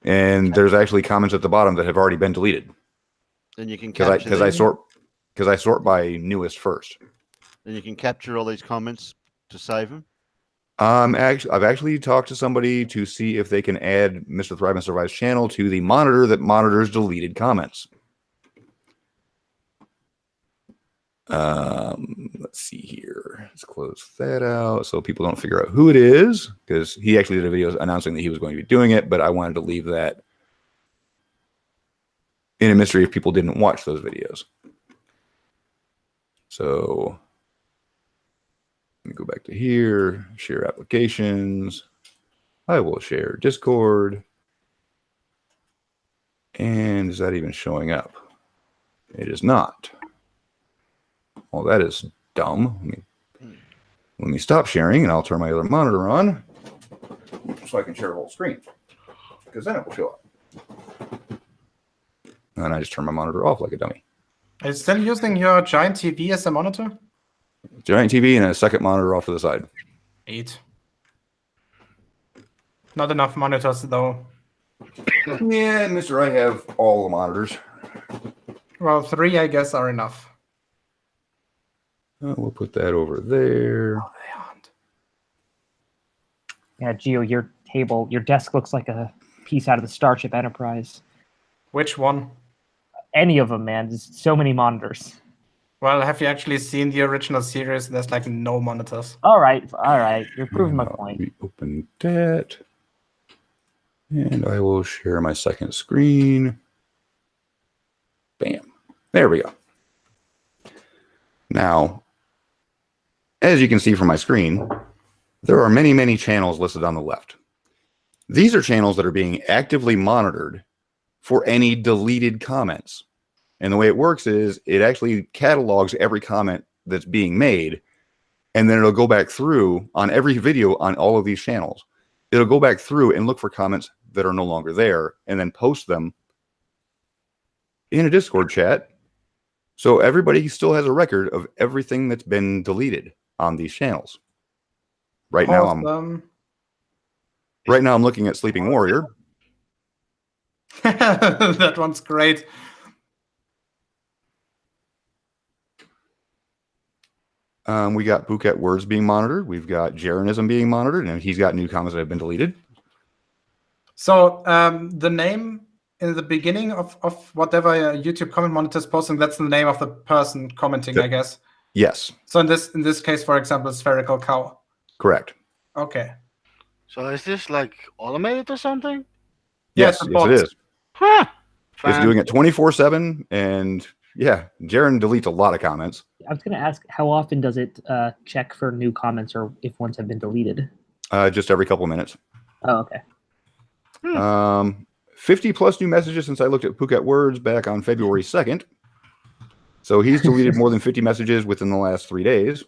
And there's actually comments at the bottom that have already been deleted. Then you can because I sort by newest first. Then you can capture all these comments to save them. I've actually talked to somebody to see if they can add Mr. Thrive and Survive's channel to the monitor that monitors deleted comments. Let's see here. Let's close that out so people don't figure out who it is, because he actually did a video announcing that he was going to be doing it, but I wanted to leave that in a mystery if people didn't watch those videos. So let me go back to here, share applications. I will share Discord. And is that even showing up? It is not. Well, that is dumb. Let me stop sharing and I'll turn my other monitor on so I can share a whole screen, because then it will show up. And I just turn my monitor off like a dummy. Are you still using your giant TV as a monitor? Giant TV and a second monitor off to the side. 8. Not enough monitors, though. Yeah, Mr. I have all the monitors. Well, 3, I guess, are enough. We'll put that over there. Oh, they aren't. Yeah, Gio, your desk looks like a piece out of the Starship Enterprise. Which one? Any of them, man. There's so many monitors. Well, have you actually seen the original series? There's like no monitors. All right. You're proving my point. We open that. And I will share my second screen. Bam. There we go. Now, as you can see from my screen, there are many, many channels listed on the left. These are channels that are being actively monitored for any deleted comments. And the way it works is it actually catalogs every comment that's being made, and then it'll go back through on every video on all of these channels. It'll go back through and look for comments that are no longer there and then post them in a Discord chat. So everybody still has a record of everything that's been deleted on these channels. Right now I'm looking at Sleeping Warrior. That one's great. We got Phuket Words being monitored. We've got Jaronism being monitored, and he's got new comments that have been deleted. So the name in the beginning of whatever YouTube comment monitor is posting, that's the name of the person commenting, I guess. Yes. So in this case, for example, Spherical Cow. Correct. Okay. So is this like automated or something? Yes, yes it is. Huh. It's doing it 24/7, and yeah, Jaren deletes a lot of comments. I was going to ask, how often does it check for new comments or if ones have been deleted? Just every couple of minutes. Oh, okay. 50 plus new messages since I looked at Phuket Words back on February 2nd. So he's deleted more than 50 messages within the last 3 days.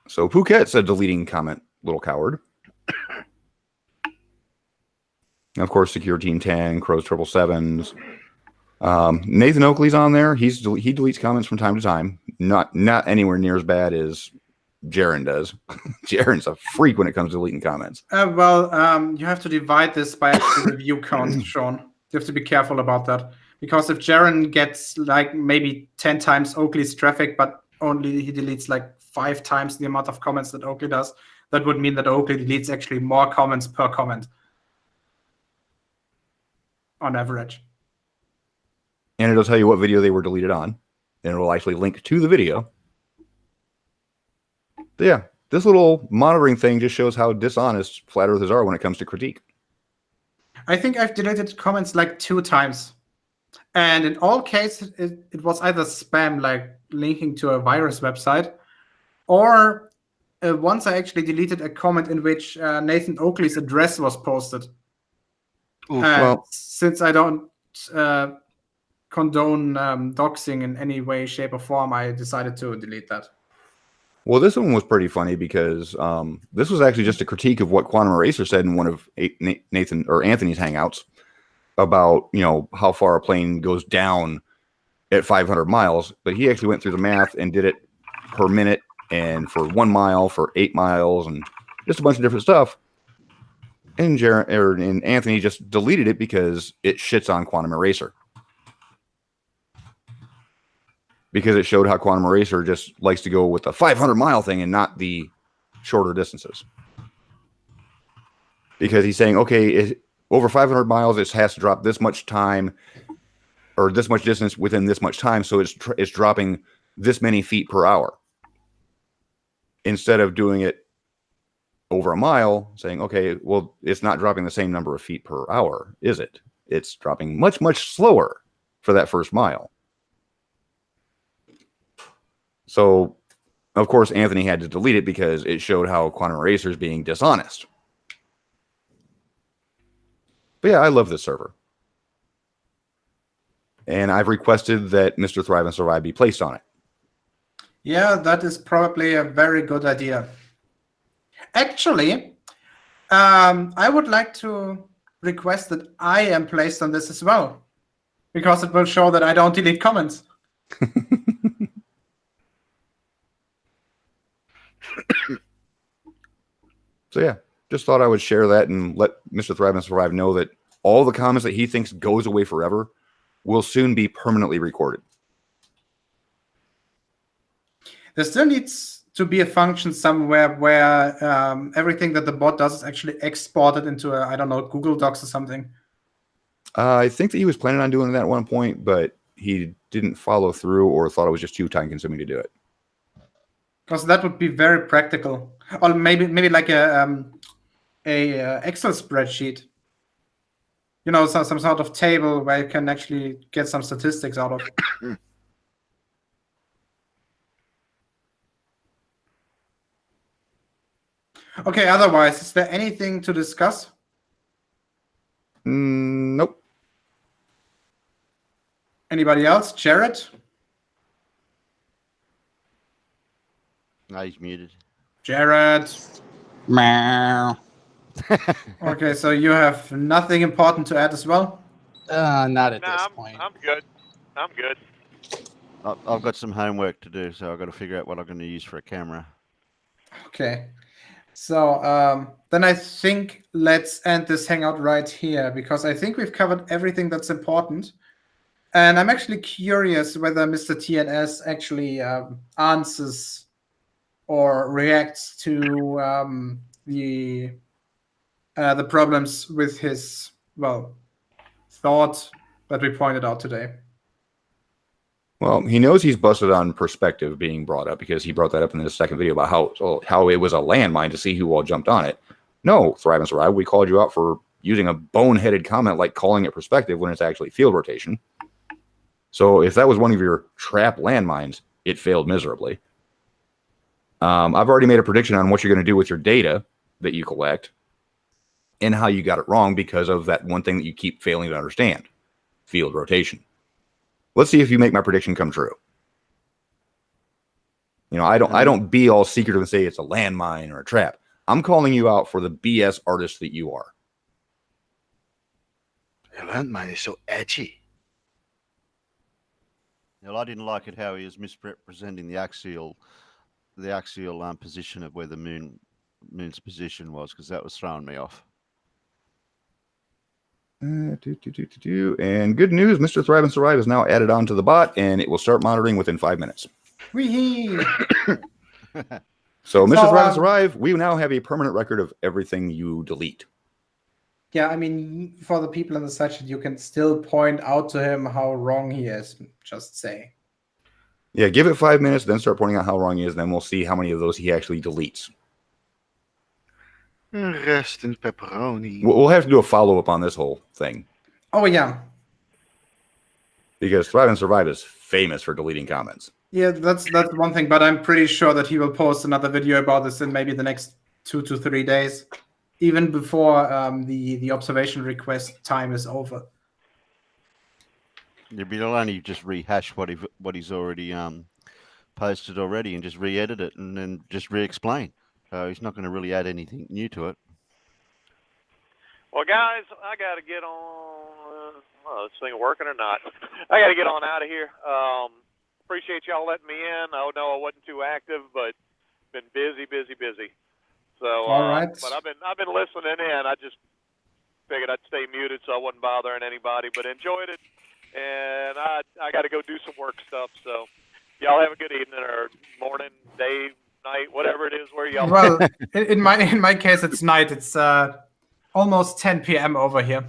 So Phuket's a deleting comment, little coward. And of course, Secure Team 10, Crow's 777s. Nathan Oakley's on there. He deletes comments from time to time. Not anywhere near as bad as Jaren does. Jaren's a freak when it comes to deleting comments. You have to divide this by actual review count, Sean. You have to be careful about that. Because if Jaren gets like maybe 10 times Oakley's traffic, but only he deletes like 5 times the amount of comments that Oakley does, that would mean that Oakley deletes actually more comments per comment. On average. And it'll tell you what video they were deleted on. And it'll actually link to the video. But yeah, this little monitoring thing just shows how dishonest Flat Earthers are when it comes to critique. I think I've deleted comments like 2 times. And in all cases, it was either spam, like linking to a virus website, or once I actually deleted a comment in which Nathan Oakley's address was posted. Well, since I don't condone doxing in any way, shape, or form, I decided to delete that. well, this one was pretty funny because this was actually just a critique of what Quantum Eraser said in one of Nathan or Anthony's hangouts about, you know, how far a plane goes down at 500 miles. But he actually went through the math and did it per minute and for 1 mile, for 8 miles, and just a bunch of different stuff. And Anthony just deleted it because it shits on Quantum Eraser. Because it showed how Quantum Eraser just likes to go with the 500-mile thing and not the shorter distances. Because he's saying, okay, over 500 miles, it has to drop this much time or this much distance within this much time, so it's dropping this many feet per hour. Instead of doing it over a mile, saying, okay, well, it's not dropping the same number of feet per hour, is it? It's dropping much, much slower for that first mile. So, of course, Anthony had to delete it because it showed how Quantum Eraser is being dishonest. But yeah, I love this server. And I've requested that Mr. Thrive and Survive be placed on it. Yeah, that is probably a very good idea. Actually, I would like to request that I am placed on this as well, because it will show that I don't delete comments. So yeah, just thought I would share that and let Mr. Thrive and Survive know that all the comments that he thinks goes away forever will soon be permanently recorded. There still needs to be a function somewhere where everything that the bot does is actually exported into a, I don't know, Google Docs or something. I think that he was planning on doing that at one point, but he didn't follow through or thought it was just too time-consuming to do it. Because that would be very practical, or maybe like a Excel spreadsheet. You know, some sort of table where you can actually get some statistics out of. Okay. Otherwise, is there anything to discuss? Nope. Anybody else? Jared? No, he's muted. Jared. Meow. Okay, so you have nothing important to add as well? Not at this point. I'm good. I'm good. I've got some homework to do, so I've got to figure out what I'm going to use for a camera. Okay. So then I think let's end this hangout right here, because I think we've covered everything that's important. And I'm actually curious whether Mr. TNS actually answers or reacts to the problems with his, well, thought that we pointed out today. Well, he knows he's busted on perspective being brought up because he brought that up in the second video about how it was a landmine to see who all jumped on it. No, Thrive and Survive, we called you out for using a boneheaded comment like calling it perspective when it's actually field rotation. So if that was one of your trap landmines, it failed miserably. I've already made a prediction on what you're going to do with your data that you collect and how you got it wrong because of that one thing that you keep failing to understand, field rotation. Let's see if you make my prediction come true. You know, I don't be all secretive and say it's a landmine or a trap. I'm calling you out for the BS artist that you are. A landmine is so edgy. Well, I didn't like it how he was misrepresenting the axial position of where the moon's position was, because that was throwing me off. And good news, Mr. Thrive and Survive is now added onto the bot, and it will start monitoring within 5 minutes. Wee-hee. So, Mr. Thrive and Survive, we now have a permanent record of everything you delete. Yeah, I mean, for the people in the section, you can still point out to him how wrong he is. Just say. Yeah, give it 5 minutes, then start pointing out how wrong he is, then we'll see how many of those he actually deletes. Rest in pepperoni. We'll have to do a follow-up on this whole thing. Oh, yeah. Because Thrive and Survive is famous for deleting comments. Yeah, that's one thing, but I'm pretty sure that he will post another video about this in maybe the next 2 to 3 days, even before the observation request time is over. You'll only just rehash what he's already posted already and just re-edit it and then just re-explain. So he's not going to really add anything new to it. Well, guys, I got to get on. This thing working or not? I got to get on out of here. Appreciate y'all letting me in. I know I wasn't too active, but been busy. So, all right. But I've been listening in. I just figured I'd stay muted so I wasn't bothering anybody, but enjoyed it. And I got to go do some work stuff. So, y'all have a good evening or morning, day, night, whatever it is where y'all. Well, in my case, it's night. It's almost 10 p.m. over here.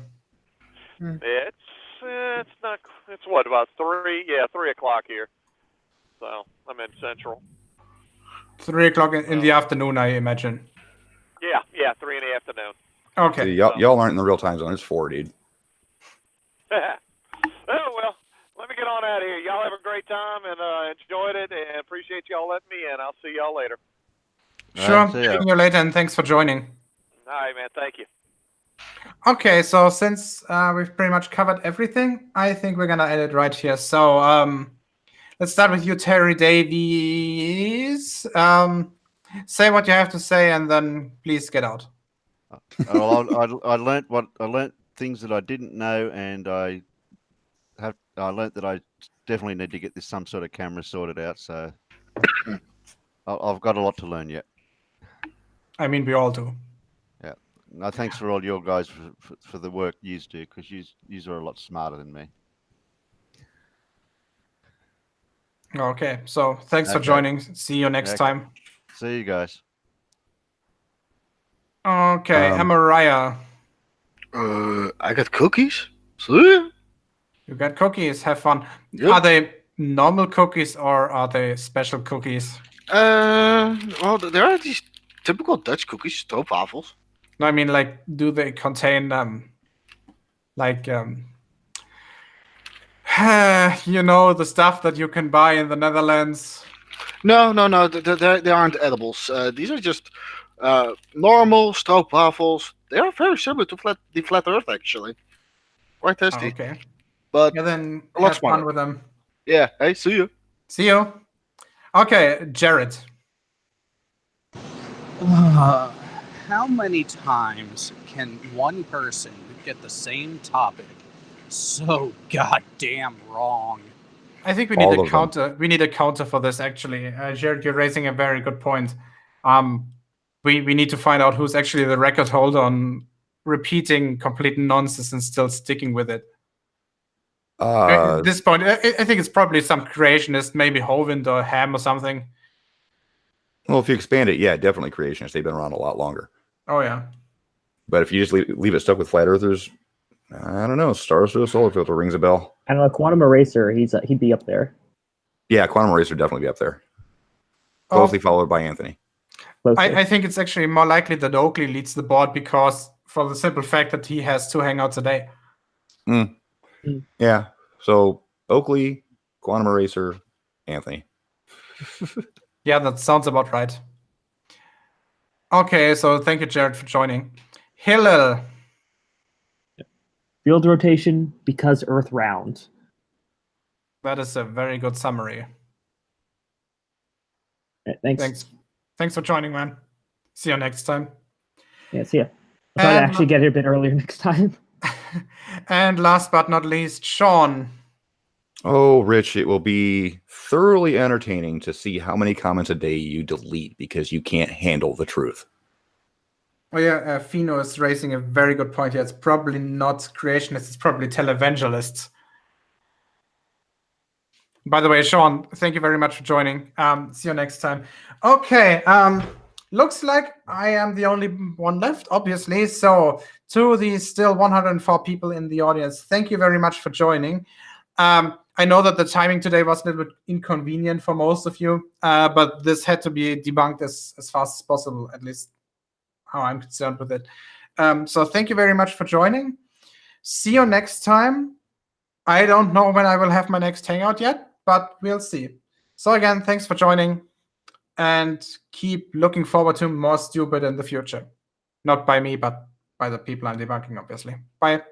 It's not. It's what, about 3? Yeah, 3 o'clock here. So I'm in Central. 3 o'clock in the afternoon, I imagine. Yeah, 3 in the afternoon. Okay. See, y'all aren't in the real time zone. It's 4, dude. Oh well, let me get on out of here. Y'all have a great time and enjoyed it, and appreciate y'all letting me in. I'll see y'all later. Sure. See you later, and thanks for joining. All right, man. Thank you. Okay, so since we've pretty much covered everything, I think we're gonna end it right here. So let's start with you, Terry Davies. Say what you have to say, and then please get out. I learnt things that I didn't know, and I learnt that I definitely need to get some sort of camera sorted out. So I've got a lot to learn yet. I mean, we all do. Yeah. No, thanks for all your guys for the work you do, because you are a lot smarter than me. Okay, so thanks for joining. See you next time. See you guys. Okay, Amariah. I got cookies. See? You got cookies. Have fun. Yep. Are they normal cookies or are they special cookies? Well, there are these typical Dutch cookies, stroopwafels. No, I mean, like, do they contain you know, the stuff that you can buy in the Netherlands? No, they aren't edibles. These are just normal stroopwafels. They are very similar to the flat Earth, actually. Quite tasty. Okay. But yeah, then a lot have smarter. fun with them. Yeah. Hey, see you. See you. Okay, Jared. How many times can one person get the same topic so goddamn wrong? I think we need a counter. We need a counter for this, actually. Jared, you're raising a very good point. We need to find out who's actually the record holder on repeating complete nonsense and still sticking with it. At this point, I think it's probably some creationist, maybe Hovind or Ham or something. Well, if you expand it, yeah, definitely creationists. They've been around a lot longer. Oh, yeah. But if you just leave it stuck with flat earthers, I don't know. Stars through a solar filter rings a bell. I don't know. Quantum Eraser, he'd be up there. Yeah, Quantum Eraser would definitely be up there. Closely followed by Anthony. I think it's actually more likely that Oakley leads the board because for the simple fact that he has 2 hangouts a day. Yeah. So Oakley, Quantum Eraser, Anthony. Yeah, that sounds about right. Okay, so thank you, Jared, for joining. Hillel. Field rotation because Earth round. That is a very good summary. Thanks. Thanks for joining, man. See you next time. Yeah, see ya. I'll try to actually get here a bit earlier next time. And last but not least, Sean. Oh, Rich, it will be thoroughly entertaining to see how many comments a day you delete because you can't handle the truth. Oh, yeah, Fino is raising a very good point here. It's probably not creationists, it's probably televangelists. By the way, Sean, thank you very much for joining. See you next time. Okay, looks like I am the only one left, obviously. So to the still 104 people in the audience, thank you very much for joining. I know that the timing today was a little bit inconvenient for most of you, but this had to be debunked as fast as possible, at least how I'm concerned with it. So thank you very much for joining. See you next time. I don't know when I will have my next hangout yet, but we'll see. So again, thanks for joining, and keep looking forward to more stupid in the future. Not by me, but by the people I'm debunking, obviously. Bye.